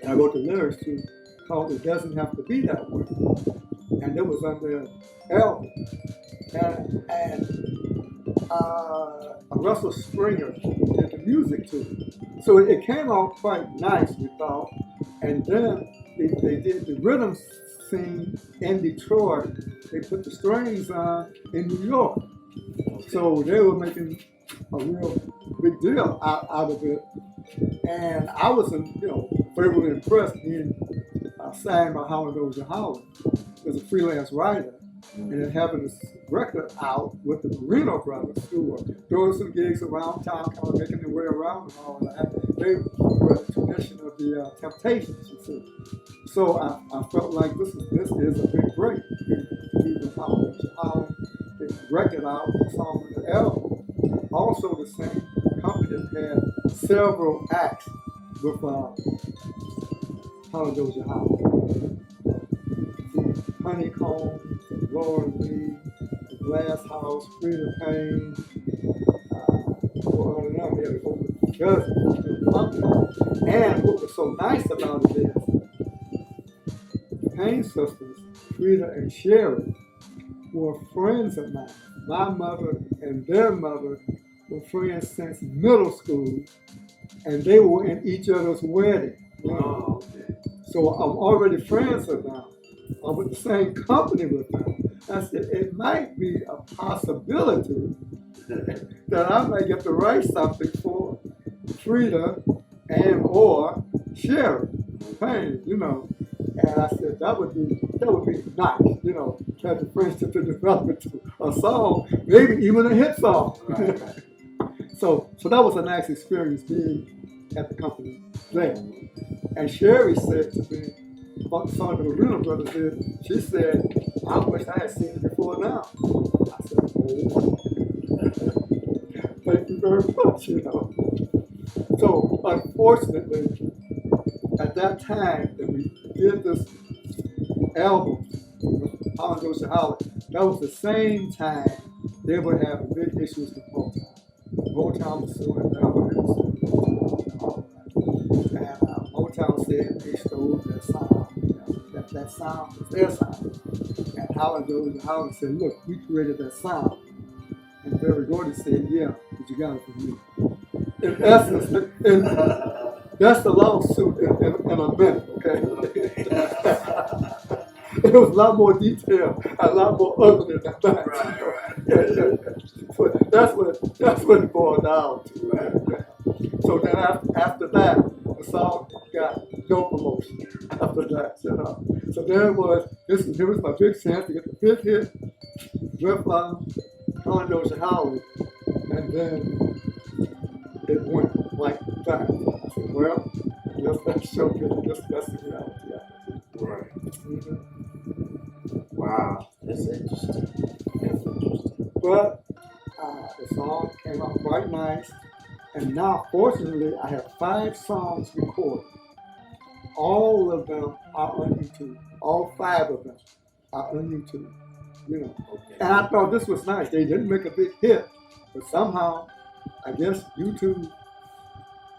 and I wrote the lyrics to, called It Doesn't Have to Be That Way. And it was on their album. And Russell Springer did the music to it. So it came out quite nice, we thought. And then they did the rhythm scene in Detroit. They put the strings on in New York. So they were making a real big deal out of it. And I was, favorably impressed being signed by Howard Dozier Howard as a freelance writer. And then having this record out with the Reno Brothers, who were doing some gigs around town, kind of making their way around and all that. They were the tradition of the Temptations, you see. So I felt like this is a big break. To be with Howard Dozier Howard, the record out, the song on the album. Also the same company had several acts with Howard Dozier Howard. Honeycomb, Laura Lee, The Glass House, Frida Payne, on and on. They had over a dozen. And what was so nice about it is the Payne sisters, Frida and Sherry, were friends of mine. My mother and their mother were friends since middle school, and they were in each other's wedding. Oh, okay. So I'm already friends with them. I'm with the same company with them. I said, it might be a possibility that I might get to write something for Frida and or Sherry Payne, And I said that would be nice, have the friendship to develop into a song, maybe even a hit song. Right. So that was a nice experience being at the company there. And Sherry said to me about the song that the Reno Brothers did, she said, I wish I had seen it before now. I said, oh, thank you very much, So unfortunately, at that time that we did this album, Howard Dozier Howard, that was the same time they were having big issues with Motown. Motown was suing them, and Motown said they stole their sound. That sound was their sound. And Howard Dozier Howard said, look, we created that sound. And Barry Gordy said, yeah, but you got it from me. In essence, that's the lawsuit in a minute, okay? It was a lot more detailed, a lot more ugly than that. Right. So that's what it boiled down to. Right. So then after that, the song got no promotion. After that, So there was my big chance to get the big hit with Howard Dozier Howard, and then it went like that. I said, well, let's showcase. That's the reality. Right. Mm-hmm. Wow. That's interesting. But the song came out quite nice. And now, fortunately, I have 5 songs recorded. All of them are on YouTube. All 5 of them are on YouTube. Okay. And I thought this was nice. They didn't make a big hit, but somehow, I guess YouTube.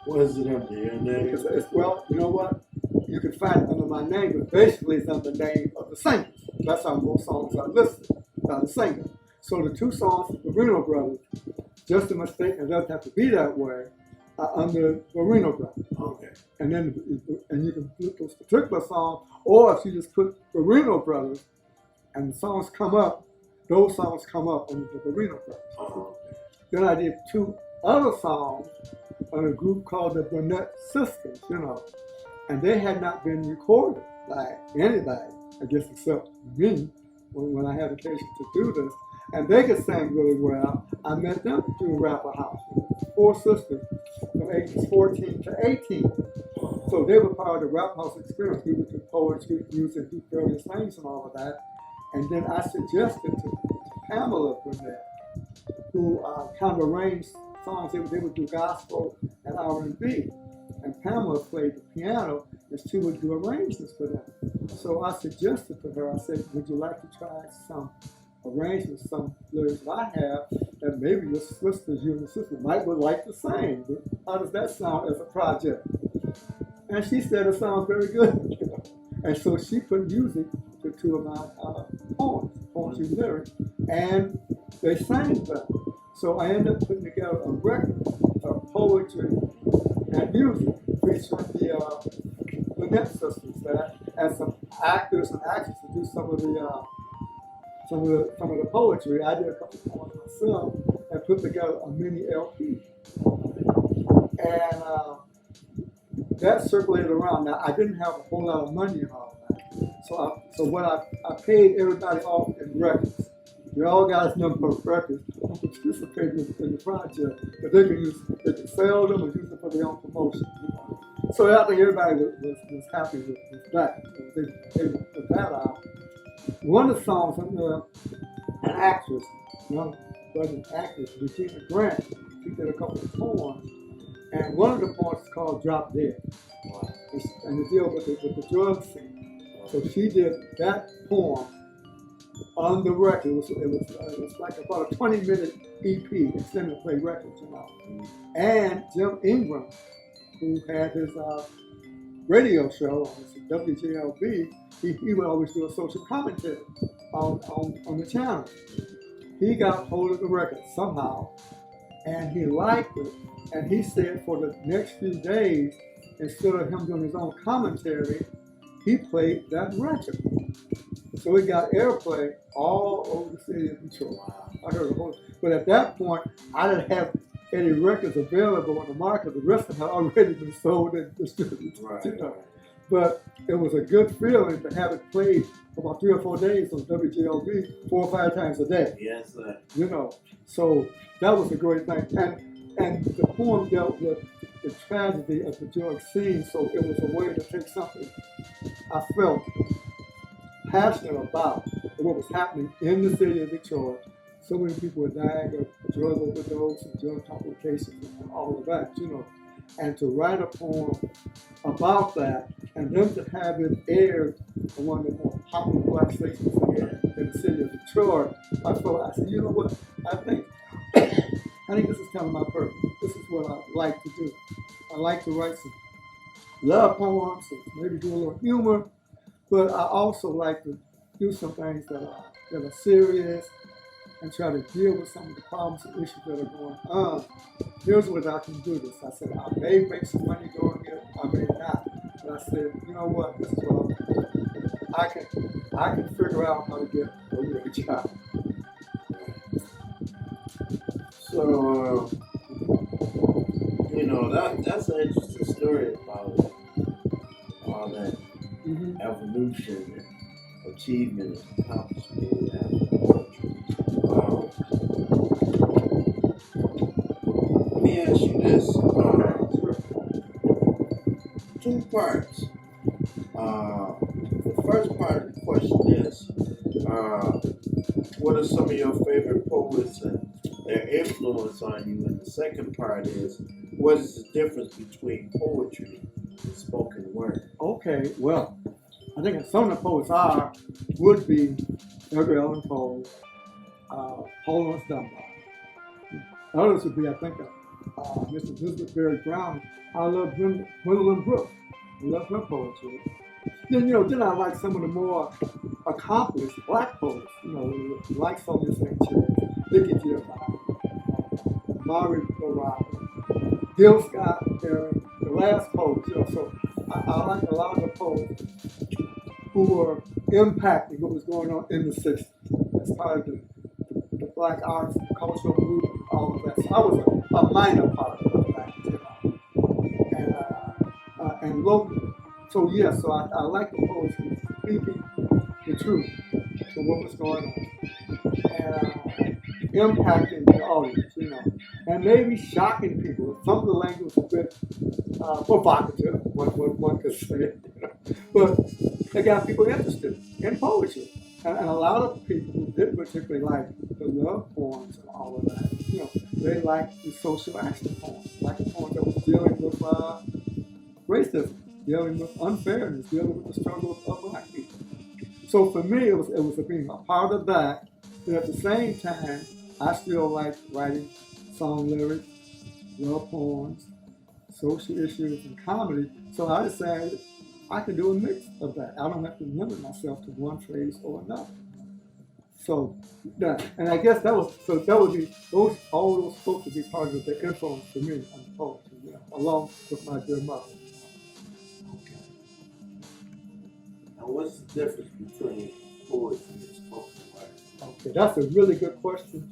What is it under your name? Well, you know what? You can find it under my name, but basically it's under the name of the singer. That's how most songs are listed, by the singer. So the 2 songs, the Reno Brothers, Just a Mistake and Doesn't Have to Be That Way, are under the Reno Brothers. Okay. And you can put those particular songs, or if you just put the Reno Brothers, and the songs come up, those songs come up under the Reno Brothers. Okay. Then I did 2 other songs on a group called the Burnett Sisters, and they had not been recorded by anybody, I guess, except me, when I had occasion to do this. And they could sing really well. I met them through Rapper House. 4 sisters from ages 14 to 18. So they were part of the Rap House experience. We would do poetry, music, do various things and all of that. And then I suggested to Pamela Burnett who kind of arranged songs. They would do gospel and R&B. And Pamela played the piano, and she would do arrangements for them. So I suggested to her, I said, would you like to try some arrangements, some lyrics I have that maybe your sisters, you and your sister would like to sing? How does that sound as a project? And she said it sounds very good. And so she put music to two of my poetry lyrics, and they sang them. So I ended up putting together a record of poetry and music featuring the Lynette sisters that and some actors and actresses to do some of the poetry. I did a couple of poems myself and put together a mini LP. And that circulated around. Now I didn't have a whole lot of money and all that. So what I paid everybody off in records. You all got a number of records participating in the project, but they can sell them and use them for their own promotion. So I think everybody was happy with that. They put that out. One of the songs, an actress, an actress, Regina Grant, she did a couple of poems, and one of the poems is called "Drop Dead," and the deal with the drug scene. So she did that poem on the record. It was like about a 20-minute EP, extended play record, And Jim Ingram, who had his radio show on WJLB, he would always do a social commentary on the channel. He got hold of the record somehow, and he liked it. And he said for the next few days, instead of him doing his own commentary, he played that record. So it got airplay all over the city of Detroit. I heard a whole, but at that point, I didn't have any records available on the market. The rest of them had already been sold and distributed. Right. But it was a good feeling to have it played for about 3 or 4 days on WJLB 4 or 5 times a day. Yes, sir. So that was a great thing. And the poem dealt with the tragedy of the drug scene, so it was a way to take something I felt passionate about what was happening in the city of Detroit. So many people were dying of drug overdose and drug complications and all of that, And to write a poem about that and then to have it aired on one of the more popular black stations in the city of Detroit, I said, you know what, I think this is kind of my purpose. This is what I like to do. I like to write some love poems and maybe do a little humor, but I also like to do some things that are serious and try to deal with some of the problems and issues that are going on. Here's what I can do this. I said, I may make some money doing it, I may not. But I said, you know what, this is what I'm doing. I can figure out how to get a real job. So, that's an interesting story about all that evolution and achievement and accomplishment we have in poetry. Let me ask you this. 2 parts. The first part of the question is, what are some of your favorite poets and their influence on you? And the second part is, what is the difference between poetry and spoken word? Okay, well, I think some of the poets would be Edgar Allan Poe, Paul Laurence Dunbar. Others would be, I think, Mr. Elizabeth Barry Brown. I love Gwendolyn Brooks. I love her poetry. Then I like some of the more accomplished black poets, like Sonia St. Cherry, Dickie Giovanni, Maury Baraka, Gil Scott, the last poets, So I like a lot of the poets who were impacting what was going on in the 60s as part of the black arts, cultural movement, all of that. So I was a minor part of that, and local. So I like the poets who were speaking the truth to what was going on and impacting the audience, and maybe shocking people. Some of the language was a bit provocative, one could say, but they got people interested in poetry. And a lot of people who didn't particularly like the love poems and all of that. They liked the social action poems, like the poems that was dealing with racism, dealing with unfairness, dealing with the struggle of black people. So for me, it was being a part of that. But at the same time, I still like writing song lyrics, love poems, social issues, and comedy. So I decided I could do a mix of that. I don't have to limit myself to one phase or another. So that, and I guess that would be all those supposed to be part of the influence for me on poetry, along with my dear mother. Okay. Now, what's the difference between poetry and spoken word? Okay, that's a really good question.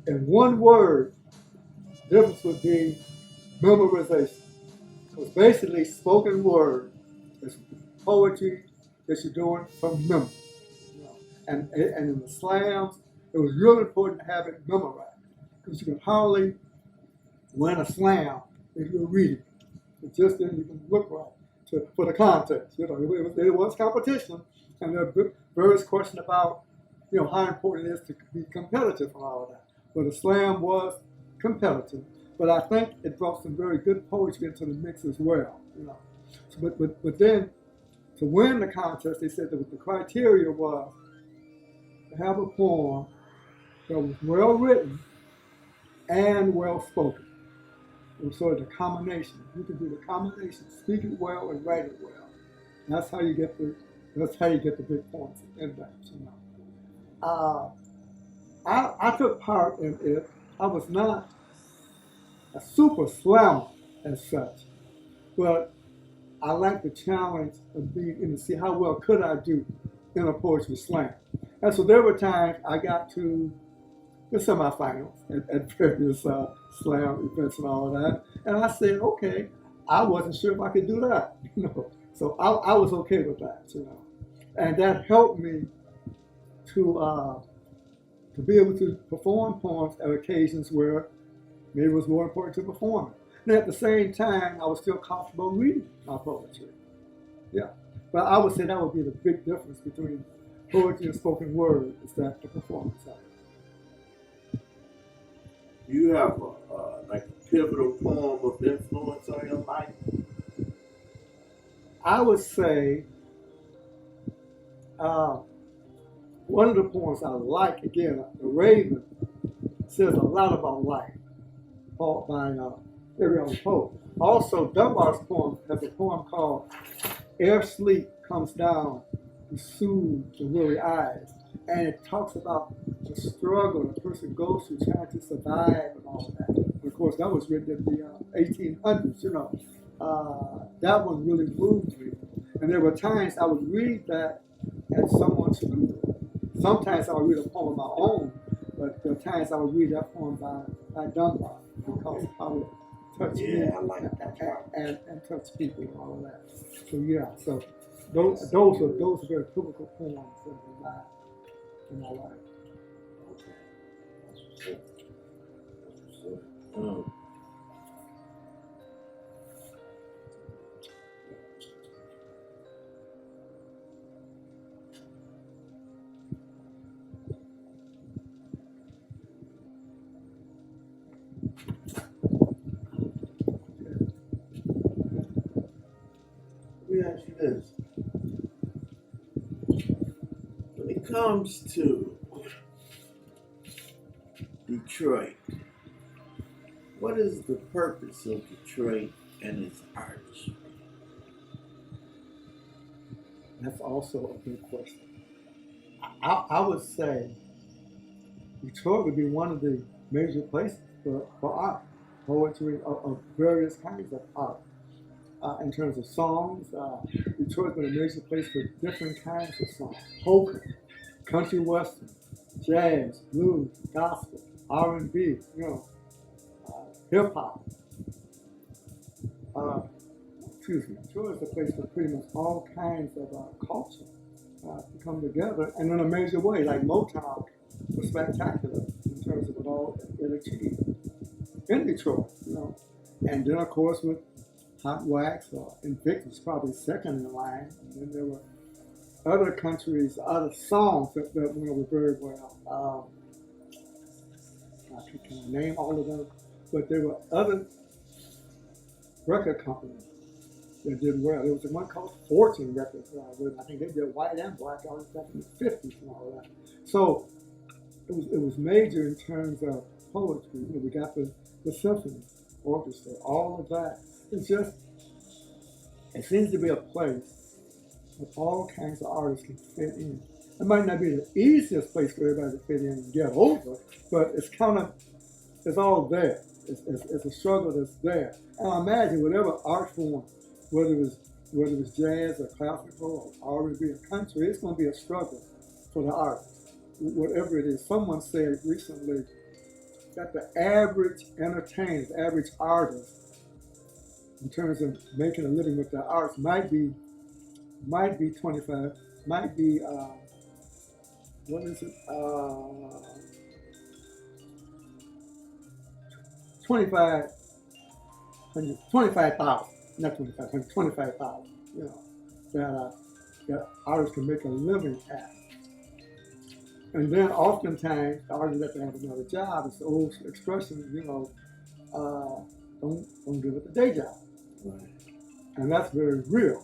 In one word, the difference would be memorization. Because basically, spoken word is poetry that you're doing from memory. And in the slams, it was really important to have it memorized. Because you can hardly win a slam if you're reading. It just then you can look right for the context. It was competition, and there are various questions about how important it is to be competitive and all of that. But the slam was competitive. But I think it brought some very good poetry into the mix as well. So, but then to win the contest, they said that the criteria was to have a poem that was well written and well spoken. It was sort of the combination. You can do the combination, speak it well and write it well. That's how you get the big points in that. I took part in it. I was not a super slammer as such, but I like the challenge of being in to see how well could I do in a poetry slam. And so there were times I got to the semifinals at various slam events and all of that, and I said, okay, I wasn't sure if I could do that, So I was okay with that, and that helped me to be able to perform poems at occasions where maybe it was more important to perform it. And at the same time, I was still comfortable reading my poetry. Yeah. But I would say that would be the big difference between poetry and spoken word, is that the performance of it. Do you have like a pivotal poem of influence on your life? I would say one of the poems I like, again, The Raven, says a lot about life, by Ariel Poe. Also, Dunbar's poem has a poem called Ere Sleep Comes Down to Soothe the Weary Eyes. And it talks about the struggle a person goes through trying to survive and all of that. And of course, that was written in the 1800s, That one really moved me. And there were times I would read that at someone's funeral. Sometimes I would read a poem of my own, but there were times I would read that poem by Dunbar, because I would touch me and touch people and all of that. So yeah, so those are very typical poems in my life. Okay. That's what's up. Let me ask you this. When it comes to Detroit, what is the purpose of Detroit and its arts? That's also a good question. I would say Detroit would be one of the major places for art, poetry, of various kinds of art. In terms of songs, Detroit's been a major place for different kinds of songs. Polka, country western, jazz, blues, gospel, R&B, hip hop. Detroit is a place for pretty much all kinds of culture to come together, and in a major way, like Motown was spectacular in terms of all it achieved in Detroit, And then, of course, with Hot Wax or Invictus, probably second in line. And then there were other countries, other songs that went over very well. I can't name all of them, but there were other record companies that did well. There was one called Fortune Records. I think they did white and black artists back in the 50s and all of that. So it was major in terms of poetry. We got the symphony orchestra, all of that. It's just, it seems to be a place where all kinds of artists can fit in. It might not be the easiest place for everybody to fit in and get over, but it's kind of, it's all there. It's a struggle that's there. And I imagine whatever art form, whether it's jazz or classical or R&B or country, it's going to be a struggle for the artist. Whatever it is. Someone said recently that the average entertainer, the average artist, in terms of making a living with their arts, might be 25, might be what is it? 25,000, not 25,000, 25,000. You know, that artists can make a living at. And then oftentimes the artists have to have another job. It's the old expression, don't give it the day job. Right. And that's very real,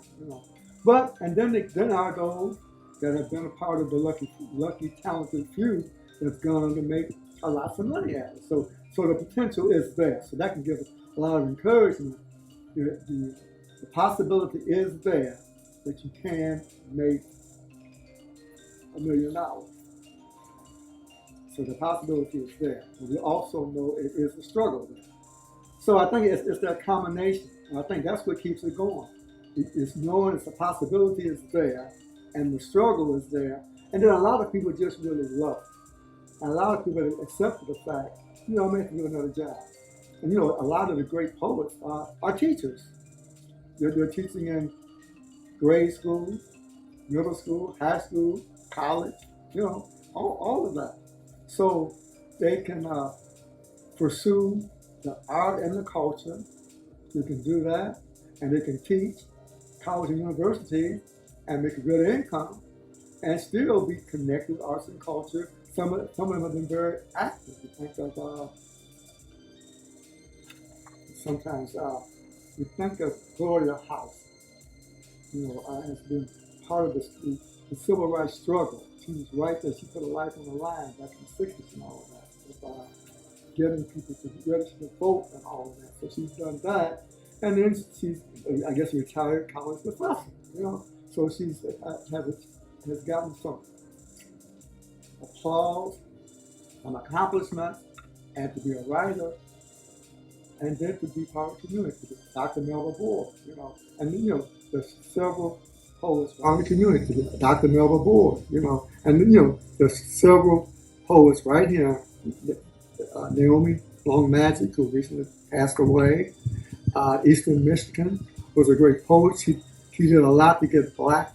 But and then are those that have been a part of the lucky, talented few that's gone on to make a lot of money at it. So the potential is there. So that can give a lot of encouragement. The possibility is there that you can make $1 million. So the possibility is there. But we also know it is a struggle there. So I think it's that combination. And I think that's what keeps it going. It's knowing it's a possibility is there and the struggle is there. And then a lot of people just really love it. And a lot of people accept the fact, I may have to do another job. And a lot of the great poets are teachers. They're teaching in grade school, middle school, high school, college, all of that. So they can pursue the art and the culture. They can do that, and they can teach college and university and make a good income and still be connected with arts and culture. Some of them have been very active. You think of sometimes you think of Gloria House. Has been part of the civil rights struggle. She was right there. She put her life on the line back in the 60s and all of that, with getting people to register to vote and all of that. So she's done that. And then she's, I guess, a retired college professor, So she's has gotten some applause, some accomplishment, and to be a writer, and then to be part of the community. Dr. Melba Board, and there's several poets around the community. Dr. Melba Board, and there's several poets right here. Naomi Long Magic, who recently passed away. Eastern Michigan was a great poet. She did a lot to get black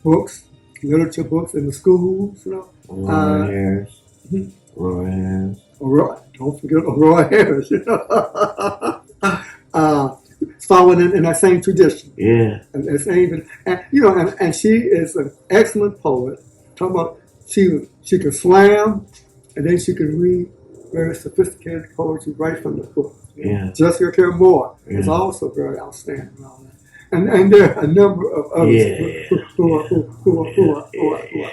books, literature books in the schools. Roy Harris. Roy Harris. Don't forget Roy Harris. Following in that same tradition. Yeah. And she is an excellent poet. Talking about she can slam, and then she can read very sophisticated poetry right from the book. Yeah. Jessica Care Moore is also very outstanding and all that. And there are a number of others who are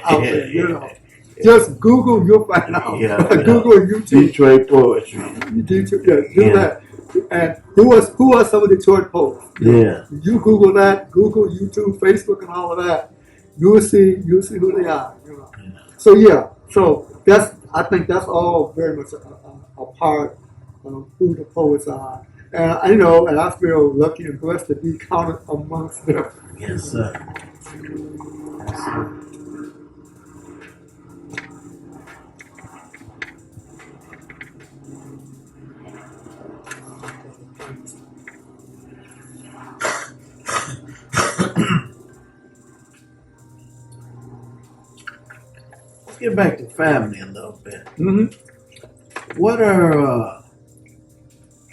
out there, Just Google, you'll find out. Google YouTube. Detroit poetry. Do that. And who are some of the Detroit poets? You Google that, Google, YouTube, Facebook, and all of that. You'll see who they are. So I think that's all very much a part of who the poets are. And I feel lucky and blessed to be counted amongst them. Yes, sir. Yes, sir. Let's get back to family a little bit. Mm-hmm. What are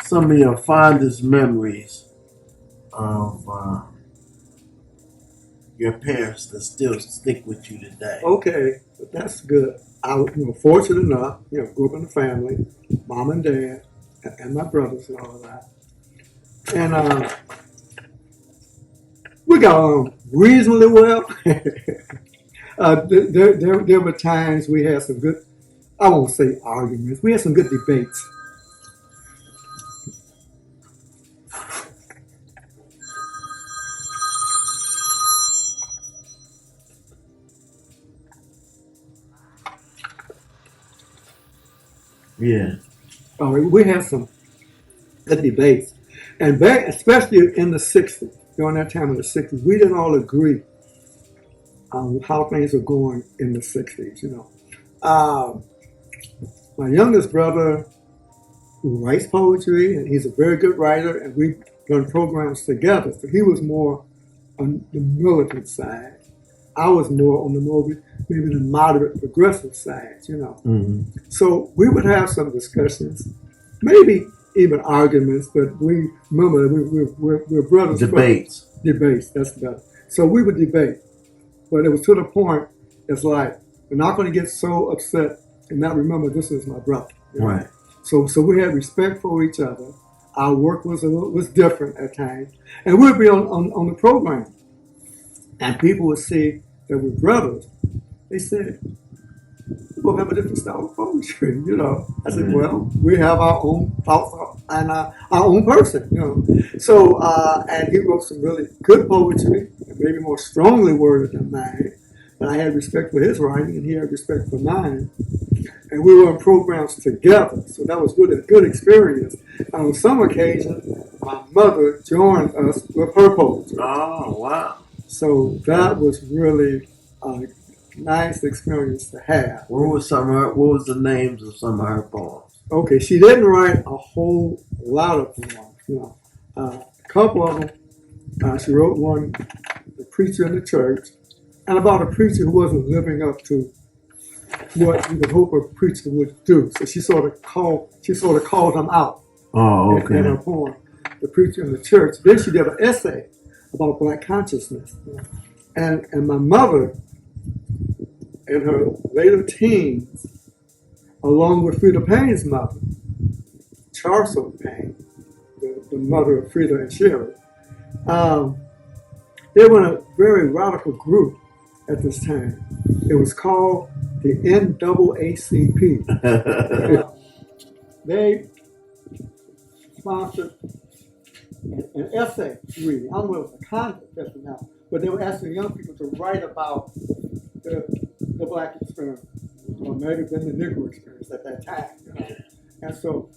some of your fondest memories of your parents that still stick with you today? Okay, that's good. I was, fortunate enough, grew up in a family, mom and dad, and my brothers and all of that. And we got on reasonably well. There were times we had some good, I won't say arguments, we had some good debates. Yeah. We had some good debates. And back, especially in the 60s, during that time in the 60s, we didn't all agree on how things were going in the 60s, My youngest brother writes poetry, and he's a very good writer, and we've done programs together. So he was more on the militant side. I was more on maybe the moderate progressive side, Mm-hmm. So we would have some discussions, maybe even arguments, but we remember we're brothers. Debates. Debates, that's better. So we would debate, but it was to the point, it's like, we're not going to get so upset and not remember this is my brother. Right. So we had respect for each other. Our work was different at times. And we'd be on the program. And people would say that we're brothers. They said, we'll have a different style of poetry, I said, well, we have our own thoughts and our own person, So, and he wrote some really good poetry, maybe more strongly worded than mine. But I had respect for his writing, and he had respect for mine. And we were in programs together, so that was a good experience. And on some occasions, my mother joined us with her poetry. Oh, wow. So that was really a nice experience to have. What was the names of some of her poems? Okay, she didn't write a whole lot of poems. A couple of them, she wrote one, The Preacher in the Church, and about a preacher who wasn't living up to what you would hope a preacher would do. So she sort of called him out. Oh, okay. In her poem, The Preacher in the Church. Then she did an essay about Black consciousness. And my mother, in her later teens, along with Frida Payne's mother, Charcel Payne, the mother of Frida and Sherry, they were in a very radical group at this time. It was called the NAACP. They sponsored an essay reading. I don't know if it was a contest now, but they were asking young people to write about the Black experience, or maybe been the Negro experience at that time. And so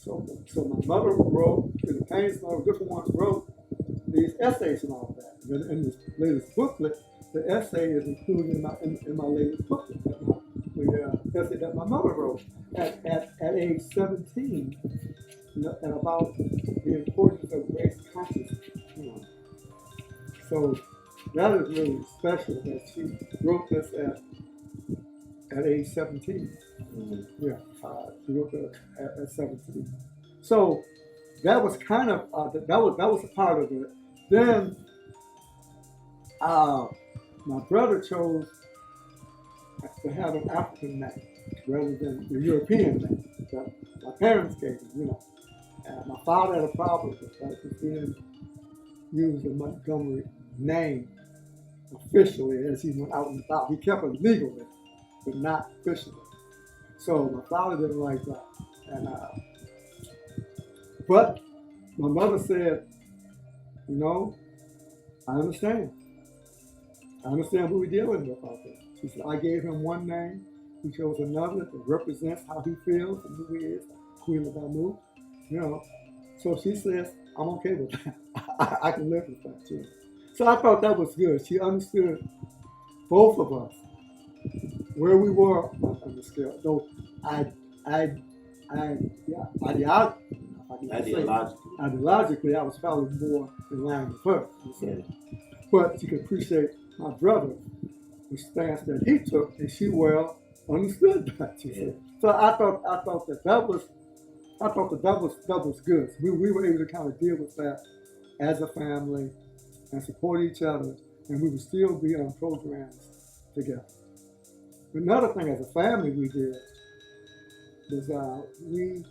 my mother wrote, and the Payne's mother, different ones wrote these essays and all of that. And in this latest booklet, the essay is included in my latest booklet, the essay that my mother wrote at age 17, and about the importance of race consciousness. So that is really special that she wrote this at age 17. Mm-hmm. Yeah, she wrote that at 17. So that was kind of that was a part of it. Then my brother chose to have an African name rather than the European name that my parents gave him. My father had a problem with that because he didn't use the Montgomery name officially as he went out and about. He kept it legally, but not officially. So my father didn't like that. And but my mother said, I understand. I understand what we're dealing with out there. She said, I gave him one name. He chose another that represents how he feels and who he is, Queen of Bamu. So she says, I'm okay with that. I can live with that too. So I thought that was good. She understood both of us, where we were on the scale. Though ideologically, I was probably more in line with her. But you can appreciate my brother, the stance that he took, and she well understood that. So I thought that was good. We were able to kind of deal with that as a family and support each other. and we would still be on programs together. Another thing as a family we did was we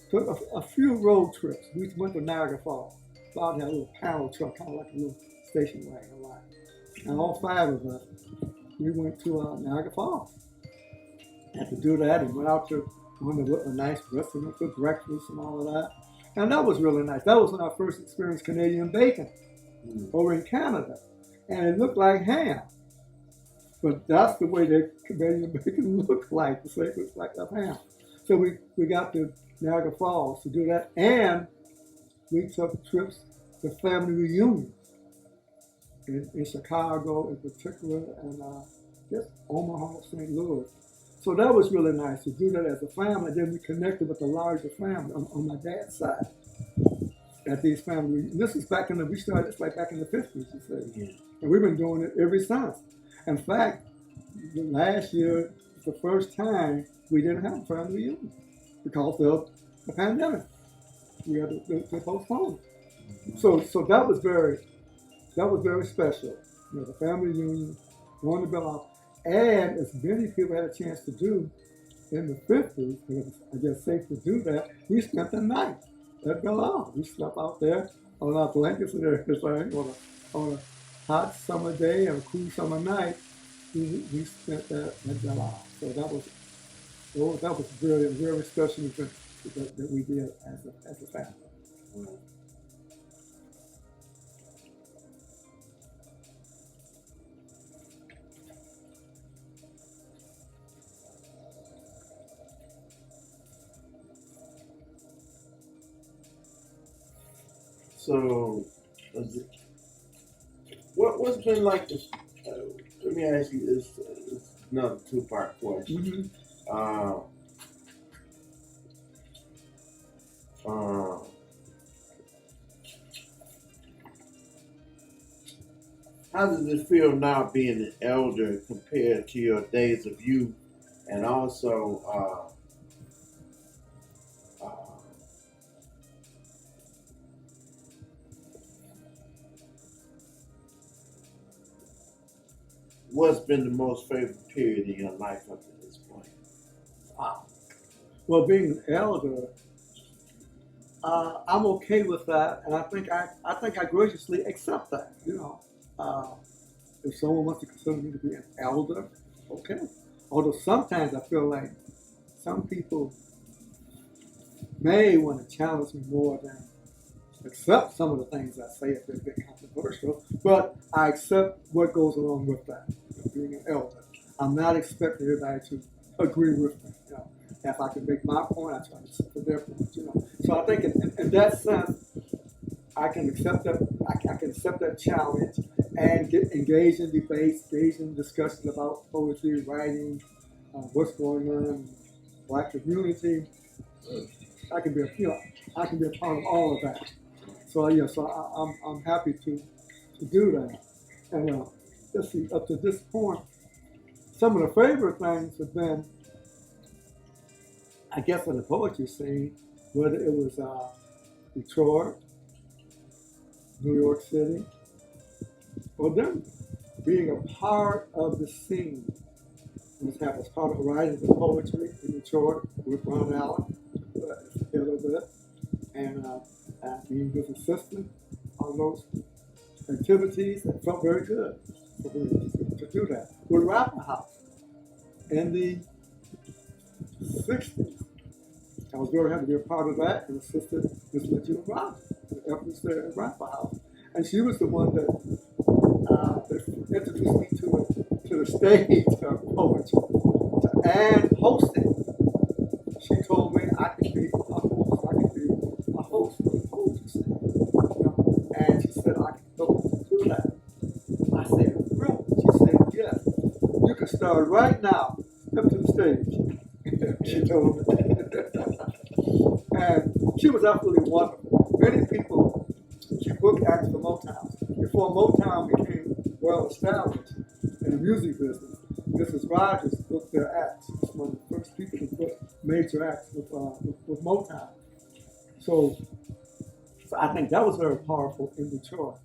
took a few road trips. We went to Niagara Falls. Bob had a little panel truck, kind of like a little station wagon, right? And all five of us, we went to Niagara Falls. And to do that, and went out to one of a nice restaurant for breakfast and all of that. And that was really nice. That was when I first experienced Canadian bacon over in Canada. And it looked like ham. But that's the way that Canadian bacon looked like. The steak looked like a ham. So we got to Niagara Falls to do that. And we took trips to family reunions in Chicago in particular, and just Omaha, St. Louis. So that was really nice to do that as a family. Then we connected with a larger family on my dad's side at these family reunions. This is we started this like back in the 50s, you say. Yeah. And we've been doing it ever since. In fact, last year, the first time we didn't have a family reunion because of the pandemic. We had to postpone it. So that was very special. You know, the family reunion, going to Bell, and as many people had a chance to do in the 50s, because I guess safe to do that, we spent the night at Bell. We slept out there on our blankets and everything on a hot summer day and a cool summer night. We spent that at Bell. So that was very, very special event that we did as a family. Wow. So, what's been like this? Let me ask you this. It's another two-part question. Mm-hmm. How does it feel now being an elder compared to your days of youth, and also what's been the most favorite period in your life up to this point? Wow. Well, being an elder, I'm okay with that, and I think I graciously accept that. You know, if someone wants to consider me to be an elder, okay. Although sometimes I feel like some people may want to challenge me more than accept some of the things I say if they're a bit controversial, but I accept what goes along with that, being an elder. I'm not expecting everybody to agree with me. You know, if I can make my point, I try to accept their point. You know, so I think in that sense, I can accept that. I can accept that challenge and get engaged in debates, engaged in discussions about poetry, writing, what's going on in the Black community. I can be a part of all of that. So I'm happy to do that. And let's see, up to this point, some of the favorite things have been, I guess, in the poetry scene, whether it was Detroit, New York City, or them being a part of the scene. As part of writing the poetry in Detroit with Ron Allen, a little bit, and being his assistant on those activities. It felt very good for me to do that. With Rapper House in the 60s, I was very happy to be a part of that and assisted Miss Regina Rogers, the efforts there at Rapper House. And she was the one that introduced me to the stage of poetry and hosting. She told me I could be a host for the poetry scene. You know? And she said I could go do that. I said, really? She said, yes. You can start right now. Step to the stage. She told me. And she was absolutely wonderful. Many people, she booked acts for Motown. Before Motown became well established in the music business, Mrs. Rogers booked their acts. She was one of the first people to book major acts with Motown. So I think that was very powerful in Detroit.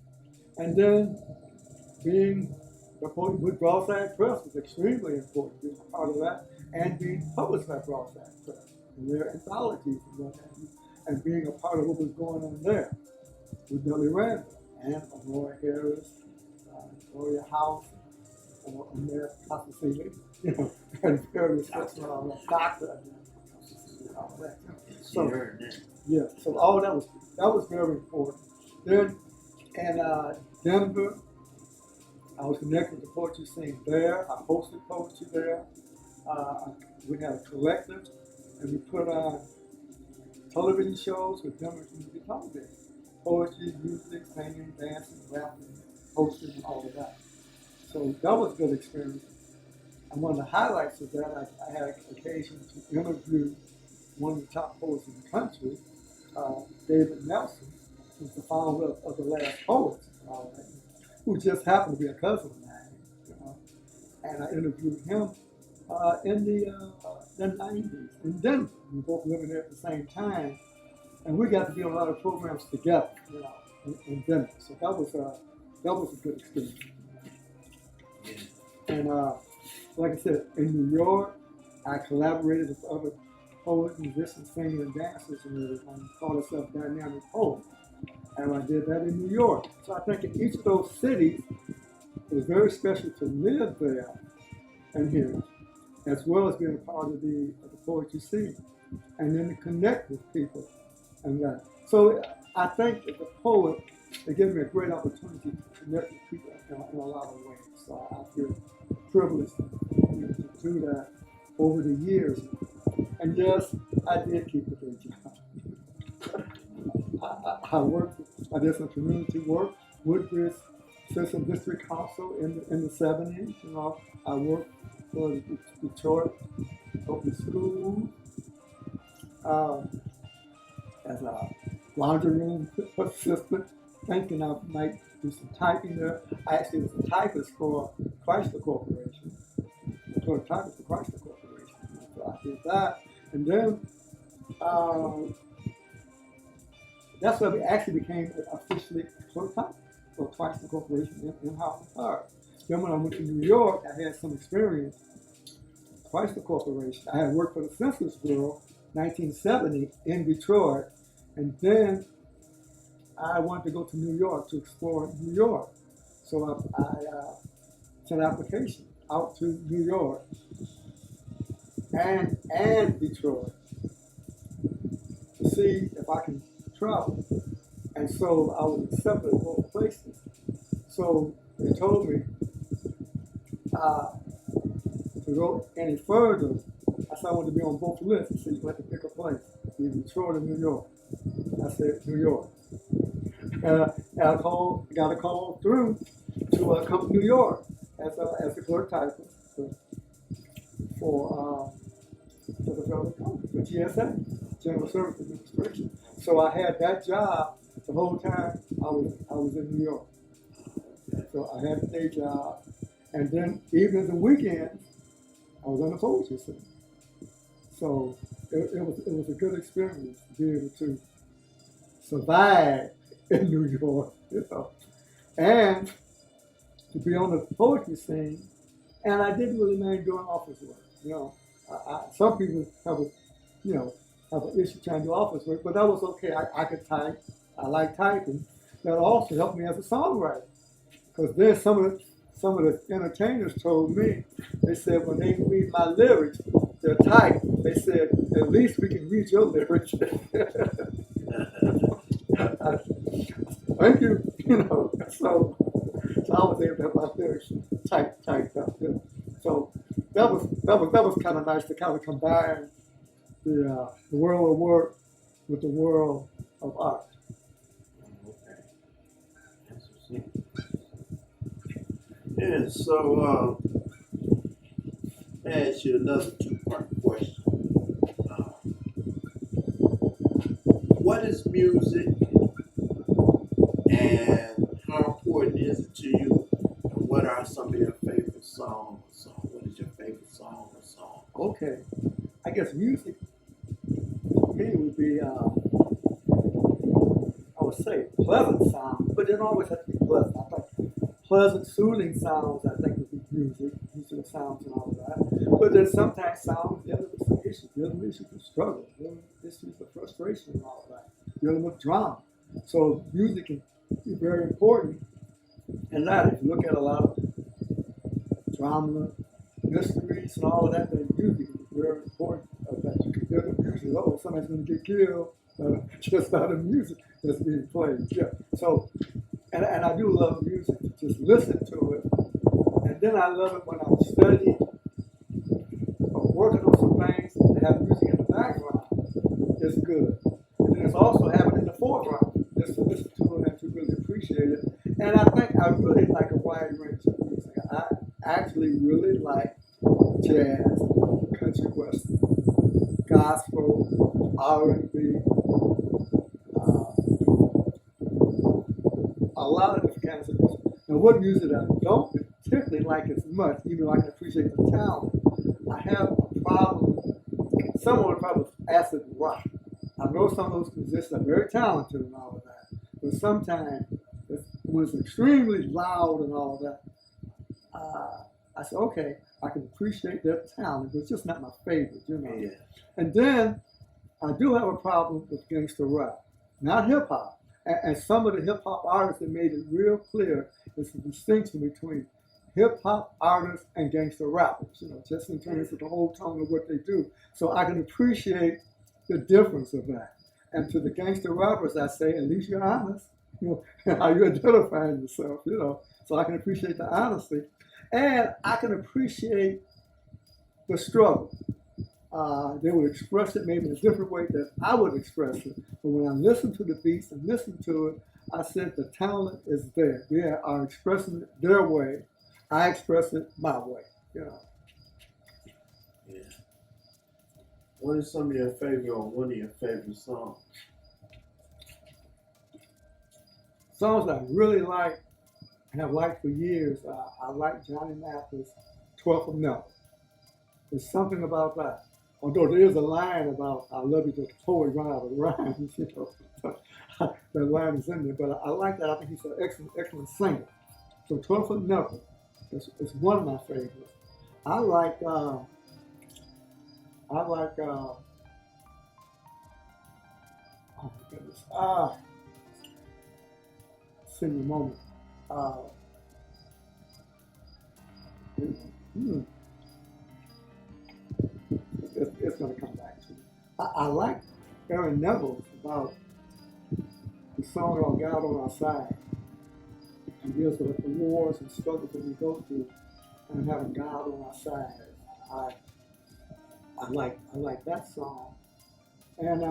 And then being with broadside press was extremely important, being a part of that, and being published by broadside press, and their anthologies and what have you, and being a part of what was going on there with Billy Randall and Aurora Harris, Gloria House, and their Cecilia, and various doctor and all that. So, yeah, so all that was very important. Then in Denver, I was connected with the poetry scene there. I hosted poetry there. We had a collective, and we put on television shows with Denver Community Television. Poetry, music, singing, dancing, rapping, hosting, and all of that. So that was a good experience. And one of the highlights of that, I had occasion to interview one of the top poets in the country, David Nelson, who's the founder of the Last Poets, who just happened to be a cousin of mine. And I interviewed him in the 90s in Denver. We were both living there at the same time, and we got to do a lot of programs together, in Denver. So that was a good experience. And like I said, in New York, I collaborated with other poets, musicians, singers, and dancers, and called ourselves Dynamic Poets. And I did that in New York. So I think in each of those cities, it was very special to live there and here, as well as being a part of the poetry scene, and then to connect with people and that. So I think as a poet, it gives me a great opportunity to connect with people in a lot of ways. So I feel privileged to do that over the years. And yes, I did keep a day job. I did some community work with this Citizen District Council in the 70s. I worked for the Detroit Open Schools as a laundry room assistant, thinking I might do some typing there. I actually was a typist for Chrysler Corporation. So I did that. And then that's where we actually became officially clerk typist for Chrysler Corporation in Hartford Park. Then when I went to New York, I had some experience. Chrysler Corporation. I had worked for the Census Bureau 1970 in Detroit, and then I wanted to go to New York to explore New York. So I sent an application out to New York and Detroit to see if I can travel. And so I was accepted at both places. So they told me to go any further. I said I wanted to be on both lists. So you had to pick a place, either Detroit or New York. I said New York. And I got a call through to come to New York as a clerk typist for the federal government, for GSA, General Service Administration. So I had that job the whole time I was in New York. So I had a day job, and then evenings and weekends I was on the poetry scene. So it was a good experience to be able to survive in New York, and to be on the poetry scene. And I didn't really mind doing office work. Some people have an issue trying to do office work, but that was okay. I could type. I like typing. That also helped me as a songwriter, because then some of the entertainers told me, they said when they read my lyrics, they're typed. They said, at least we can read your lyrics. Thank you. So I was able to have my lyrics typed up. So that was kind of nice to kind of combine the world of work with the world of art. Okay. Yeah, so I ask you another two-part question. What is music, and how important is it to you? And what are some of your favorite songs? What is your favorite song or song? Okay, I guess music for me would be, I would say, pleasant sound, but it always has to be pleasant. I think pleasant, soothing sounds, I think, would be musical sounds and all of that. But there's sometimes sounds dealing with some issues, dealing with issues of struggle, dealing with issues of frustration and all of that, dealing with drama. So music can be very important in that. If you look at a lot of drama, mysteries, and all of that, then music is very important of that. You can hear the music, oh, somebody's going to get killed just by the music that's being played. Yeah. So, and I do love music, just listen to it. And then I love it when I'm studying or working on some things and have music in the background. It's good. And then it's also having it in the foreground, just to listen to it and to really appreciate it. And I think I really like a wide range of music. I actually really like jazz, country western, gospel, R&B, a lot of different kinds of music. Now, what music I don't particularly like as much, even though I can appreciate the talent, I have a problem. Someone probably acid rock. I know some of those musicians are very talented and all of that, but sometimes when it's extremely loud and all of that, I said, okay, I can appreciate their talent, but it's just not my favorite, you know. Yeah. And then I do have a problem with gangster rap, not hip hop. And some of the hip hop artists that made it real clear is the distinction between hip hop artists and gangster rappers, you know, just in terms of the whole tone of what they do. So I can appreciate the difference of that. And to the gangster rappers, I say, at least you're honest. You know, how you identifying yourself, you know. So I can appreciate the honesty. And I can appreciate the struggle. They would express it maybe in a different way that I would express it. But when I listen to the beats and listen to it, I said the talent is there. They are expressing it their way. I express it my way, you know. Yeah. What is some of your favorite or one of your favorite songs? Songs I really like and have liked for years, I like Johnny Matthis' 12th of Never. There's something about that. Although there is a line about I love you till the poet run out of rhymes, you know. That line is in there, but I like that. I think he's an excellent singer. So 12th of Never is one of my favorites. I like oh my goodness. Sing a moment. It's going to come back to me. I like Aaron Neville's about the song about God on our side. And deals with the wars and struggles that we go through and having God on our side. I like that song. And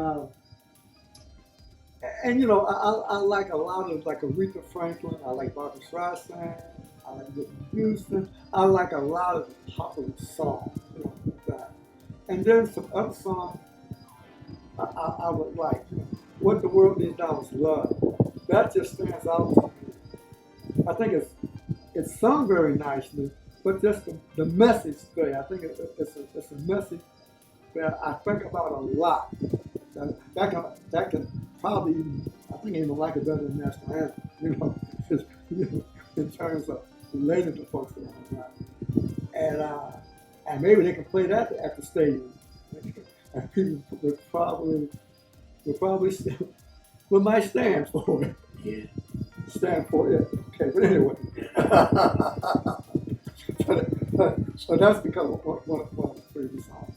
you know, I like a lot of like Aretha Franklin. I like Barbra Streisand. I like Whitney Houston. I like a lot of popular songs, you know, like that. And then some other songs I would like. You know, What the World Needs Now Is Love. That just stands out to me. I think it's sung very nicely, but just the message there. I think it's a message that I think about a lot. That can probably I think even like it better than national anthem. You know, just, you know, in terms of related to folks around that. And maybe they can play that at the stadium. And people would probably might stand for it. Yeah. Stand for it. Okay, but anyway. but that's become one of my favorite songs.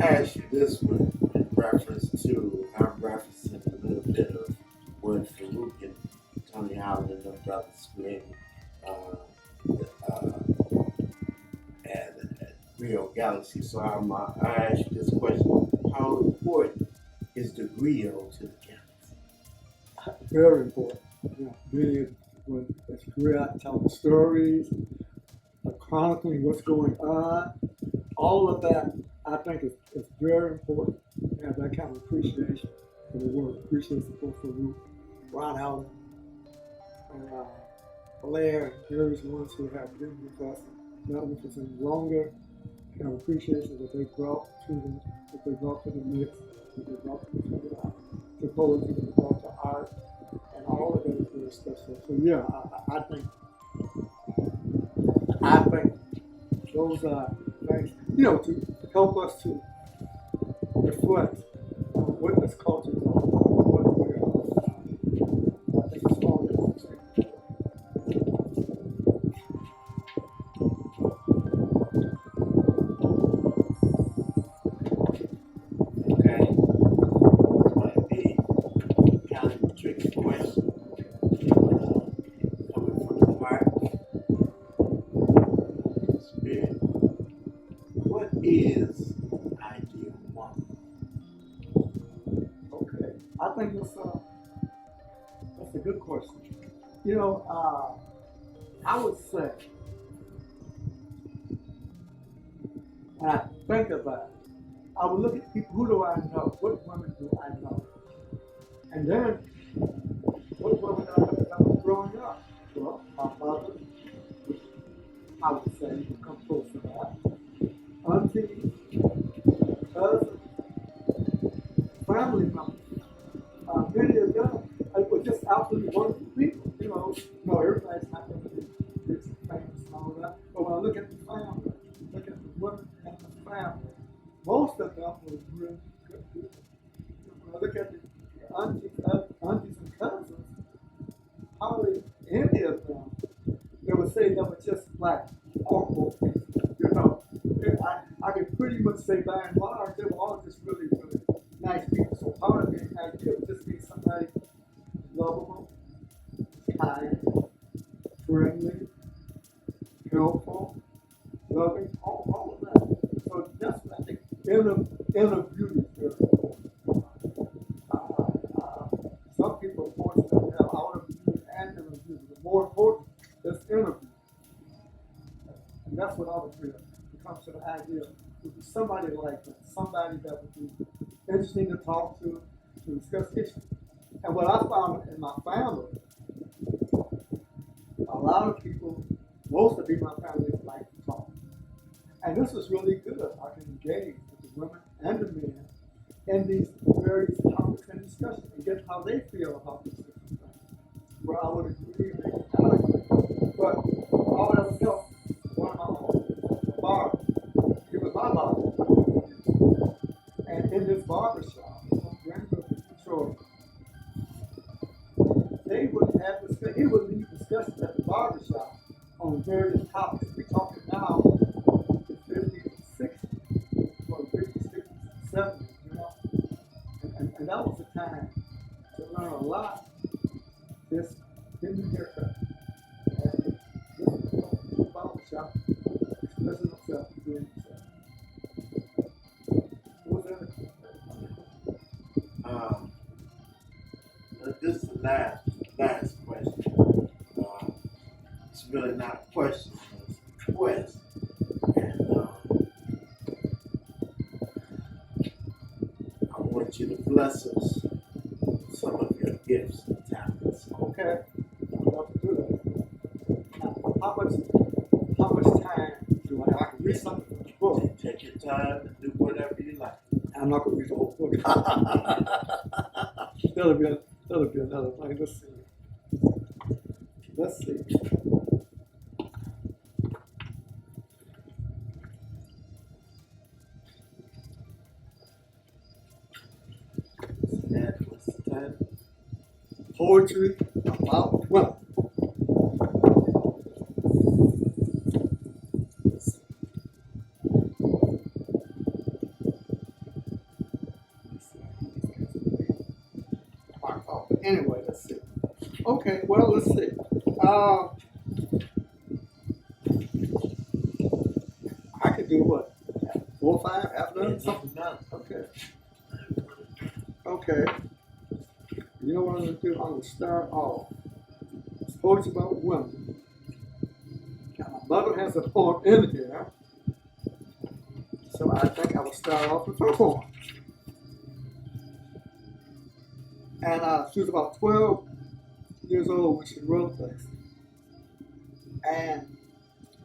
I asked you this one in reference to, I'm referencing a little bit of what Farouk and Tony Allen and them brothers created at Rio Galaxy. So I asked you this question: how important is the Rio to the Galaxy? Very important. Yeah, really, when it's great telling stories, chronicling what's going on, all of that, I think is very important to have that kind of appreciation for the work, appreciation for Farouk, Ron Allen, and Blair, and various ones who have been with us, not with us any longer, and appreciation that they brought to the that they brought to the mix, that they brought to poetry, that they brought to art, and all of it is very special. So yeah, I think those are things, to help us to reflect on what this culture is all about, what we are all about. I think it's all necessary. Okay. This might be kind of a tricky question. Coming from the heart, spirit. What is ideal woman? Okay, I think that's a good question. I would say, when I think about it, I would look at people. Who do I know? What women do I know? And then, what women do I know as I was growing up? Well, my mother, I would say, would come close to that. Aunties, cousins, family members. Many of them were just absolutely wonderful people. Everybody's not going to be rich and famous and all that. But when I look at the family, look at the women and the family, most of them were really good people. When I look at the aunties and cousins, hardly any of them, they would say they were just like awful people. I could pretty much say by and large, they were all just really, really nice people. So part of being ideal would just be somebody lovable, kind, friendly, helpful, loving, all of that. So that's what I think. Inner beauty is very important. Some people, of course, have outer beauty and inner beauty. But more important, is inner beauty. And that's what I would feel. It comes to the idea would be somebody like that, somebody that would be interesting to talk to discuss issues. And what I found in my family, a lot of people, most of the people in my family like to talk. And this was really good. I can engage with the women and the men in these various topics and discussions and get how they feel about these different things. Where I would agree and they would not agree. But I would have helped one of my own barber. He was my barber. And in his barber shop, on Greenville, Detroit, they would have discussions. He would lead discussions at the barber shop on various topics. We're talking now the 50s and 60s, or the 50s, 60s, and 70s, And that was the time to learn a lot just in the haircut. And just in the barber shop, expressing himself, doing himself. What was that? This is the last question. It's really not a question, it's a quest. And I want you to bless us with some of your gifts and talents. Okay, I'd love to do that. Now, how much time do I have? I can read something from the book. Take your time and do whatever you like. I'm not going to read the whole book. That'll be another thing. Let's see. What's the title? Poetry about women. Anyway, let's see. Okay, well, let's see. I could do what? 4 or 5, half an hour, something. Okay. Okay. You know what I'm going to do? I'm going to start off. It's poetry about women. Now, my mother has a poem in here. So I think I will start off with her poem. And she was about 12 years old when she wrote this. And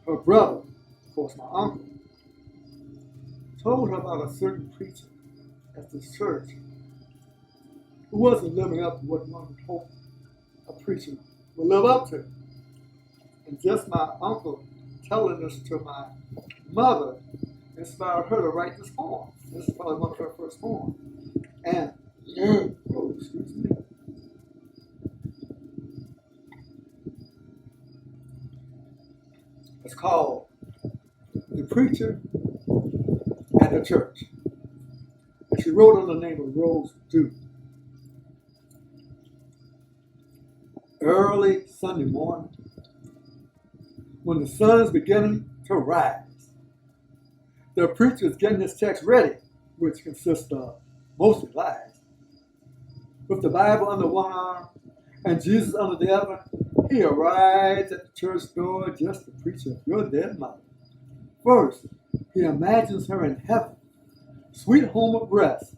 her brother, of course my uncle, told her about a certain preacher at this church who wasn't living up to what one would hope a preacher would live up to. And just my uncle telling this to my mother inspired her to write this poem. This is probably one of her first poems. And, oh, excuse me. It's called The Preacher and the Church. And she wrote under the name of Rose Dew. Early Sunday morning, when the sun is beginning to rise, the preacher is getting his text ready, which consists of mostly lies. With the Bible under one arm and Jesus under the other, he arrives at the church door just to preach of your dead mother. First, he imagines her in heaven, sweet home of rest.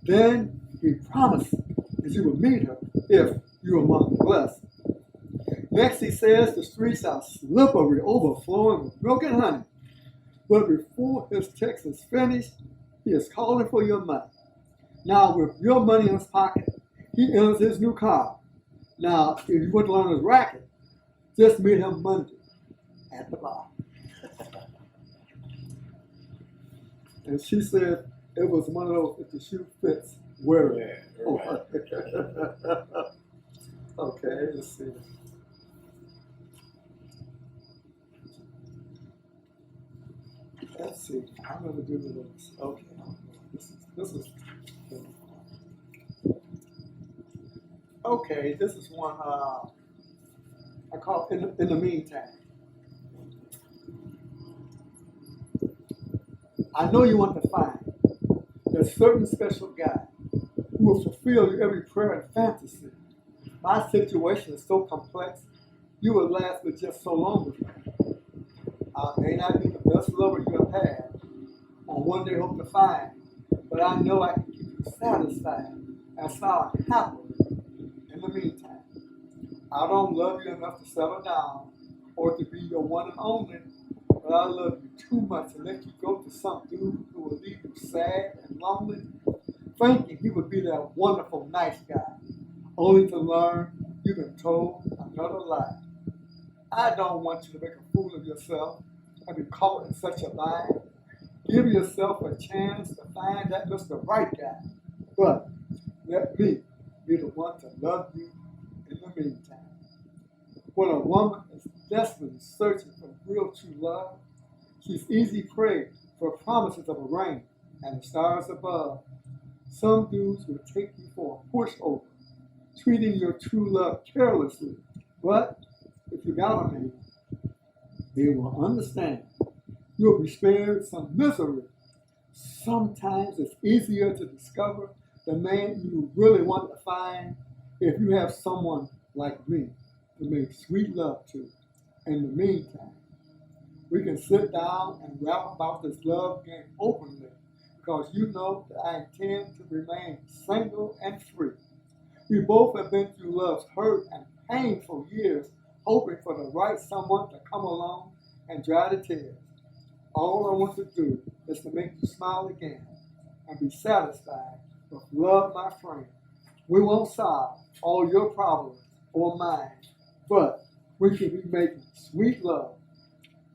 Then he promises that you will meet her if you are among the blessed. Next, he says the streets are slippery, overflowing with milk and honey. But before his text is finished, he is calling for your money. Now, with your money in his pocket, he enters his new car. Now, if you want to learn his racket, just meet him Monday at the bar. And she said it was one of those, if the shoe fits, wear it. Yeah, right. Okay, let's see. Let's see. I'm going to do this. Okay. This is. Okay, this is one I call in the meantime. I know you want to find that certain special guy who will fulfill your every prayer and fantasy. My situation is so complex, you will last with just so long with me. I may not be the best lover you have had, or one day hope to find, but I know I can keep you satisfied and smile happily in the meantime. I don't love you enough to settle down or to be your one and only, but I love you too much to let you go to some dude who will leave you sad and lonely, thinking he would be that wonderful, nice guy, only to learn you've been told another lie. I don't want you to make a fool of yourself and be caught in such a lie. Give yourself a chance to find that Mr. Right guy, but let me be the one to love you in the meantime. When a woman is desperately searching for real true love, she's easy prey for promises of a rain and the stars above. Some dudes will take you for a pushover, treating your true love carelessly. But if you got a man, they will understand. You'll be spared some misery. Sometimes it's easier to discover the man you really want to find if you have someone like me to make sweet love to. In the meantime, we can sit down and rap about this love game openly, because you know that I intend to remain single and free. We both have been through love's hurt and painful years, hoping for the right someone to come along and dry the tears. All I want to do is to make you smile again and be satisfied with love, my friend. We won't solve all your problems or mine, but we can be making sweet love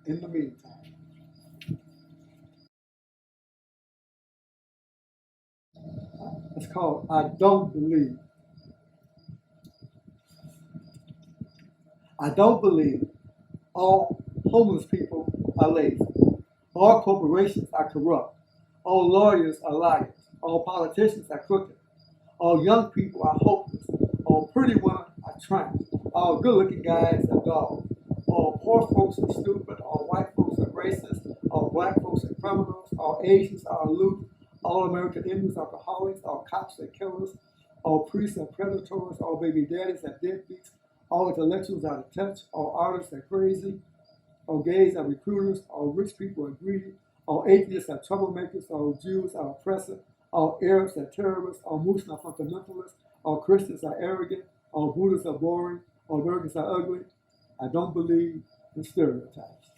in the meantime. It's called I Don't Believe. I don't believe all homeless people are lazy. All corporations are corrupt. All lawyers are liars. All politicians are crooked. All young people are hopeless. All pretty women are tramps. All good-looking guys are dogs. All poor folks are stupid. All white folks are racist. All black folks are criminals. All Asians are aloof. All American Indians are alcoholics. All cops are killers. All priests are predators. All baby daddies are deadbeats. All intellectuals are out of touch. All artists are crazy. All gays are recruiters. All rich people are greedy. All atheists are troublemakers. All Jews are oppressive. All Arabs are terrorists. All Muslims are fundamentalists. All Christians are arrogant. All Buddhists are boring. All Americans are ugly. I don't believe in stereotypes.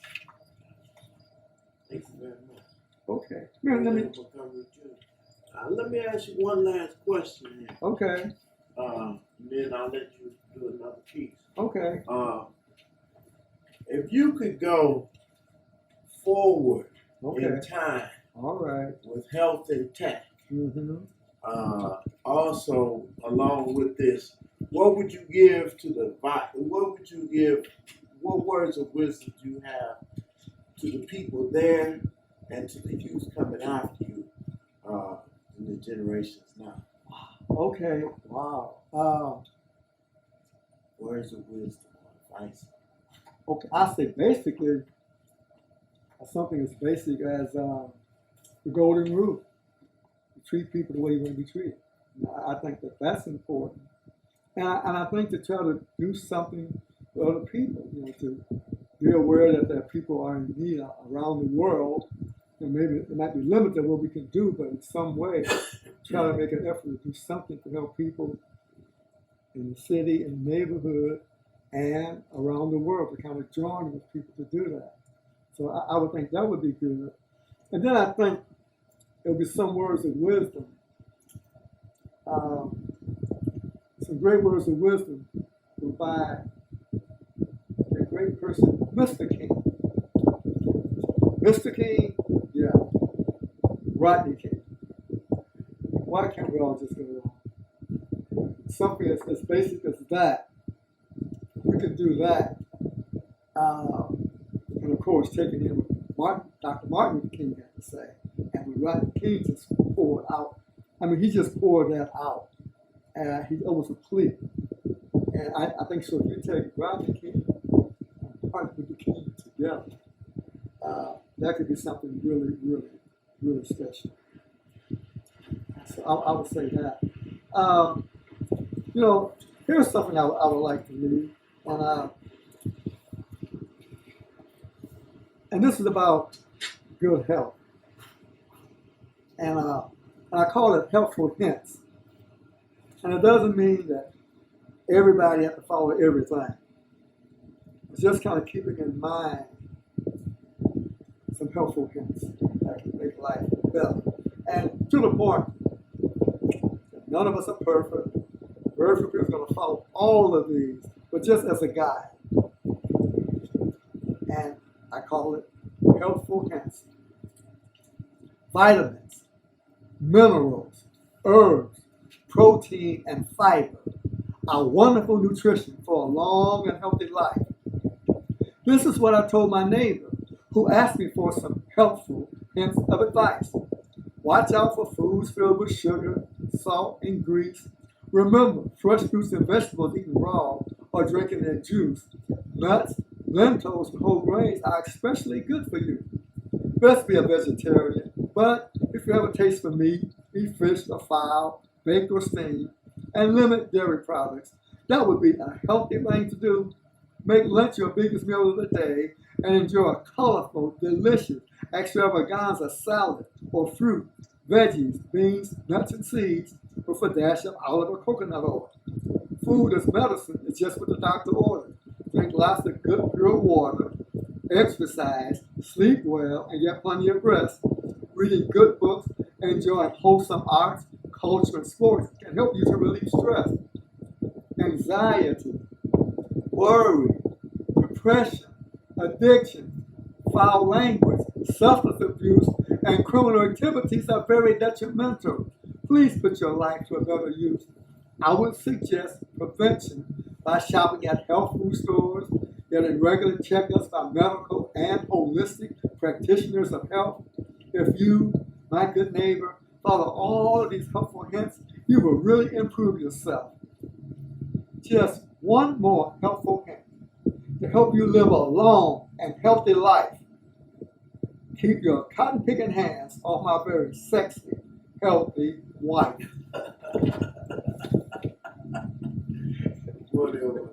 Thank you very much. Okay. Man, let me. Montgomery Jr. Let me ask you one last question here. Okay. Then I'll let you do another piece. Okay. If you could go forward in Okay. time All right. with health intact, Mm-hmm. also along with this, what would you give to the body? What would you give? What words of wisdom do you have to the people there and to the youth coming after you in the generations now? Okay. Wow. Words of wisdom or advice. Okay. I say basically something as basic as the golden rule: you treat people the way you want to be treated. I think that that's important, and I think to try to do something for other people. To be aware that there are people are in need around the world, and maybe it might be limited what we can do, but in some way, try to make an effort to do something to help people in the city, in the neighborhood, and around the world, to kind of join with people to do that. So I would think that would be good. And then I think there would be some words of wisdom, some great words of wisdom by a great person, Mr. King. Mr. King, yeah, Rodney King. Why can't we all just go along? Something as basic as that, we could do that. And of course, taking in what Dr. Martin Luther King had to say, and what Rodney King just poured out. I mean, he just poured that out. It was a plea. And I think so. If you take Rodney King and Martin Luther King together, that could be something really, really, really special. So I would say that. Here's something I would like to leave, and this is about good health, and I call it helpful hints. And it doesn't mean that everybody has to follow everything. It's just kind of keeping in mind some helpful hints that can make life better. And to the point, none of us are perfect. Very few people are going to follow all of these, but just as a guide. And I call it helpful hints. Vitamins, minerals, herbs, protein, and fiber are wonderful nutrition for a long and healthy life. This is what I told my neighbor, who asked me for some helpful hints of advice. Watch out for foods filled with sugar, salt, and grease. Remember, fresh fruits and vegetables eaten raw or drinking their juice. Nuts, lentils, and whole grains are especially good for you. Best be a vegetarian, but if you have a taste for meat, eat fish or fowl, baked or steamed, and limit dairy products. That would be a healthy thing to do. Make lunch your biggest meal of the day and enjoy a colorful, delicious extravaganza salad or fruit, veggies, beans, nuts, and seeds with a dash of olive or coconut oil. Food is medicine. It's just what the doctor ordered. Drink lots of good, pure water, exercise, sleep well, and get plenty of rest. Reading good books and enjoying wholesome arts, culture, and sports can help you to relieve stress. Anxiety, worry, depression, addiction, foul language, substance abuse, and criminal activities are very detrimental. Please put your life to a better use. I would suggest prevention by shopping at health food stores, getting regular checkups by medical and holistic practitioners of health. If you, my good neighbor, follow all of these helpful hints, you will really improve yourself. Just one more helpful hint to help you live a long and healthy life. Keep your cotton-picking hands off my very sexy, healthy wife. Wardell,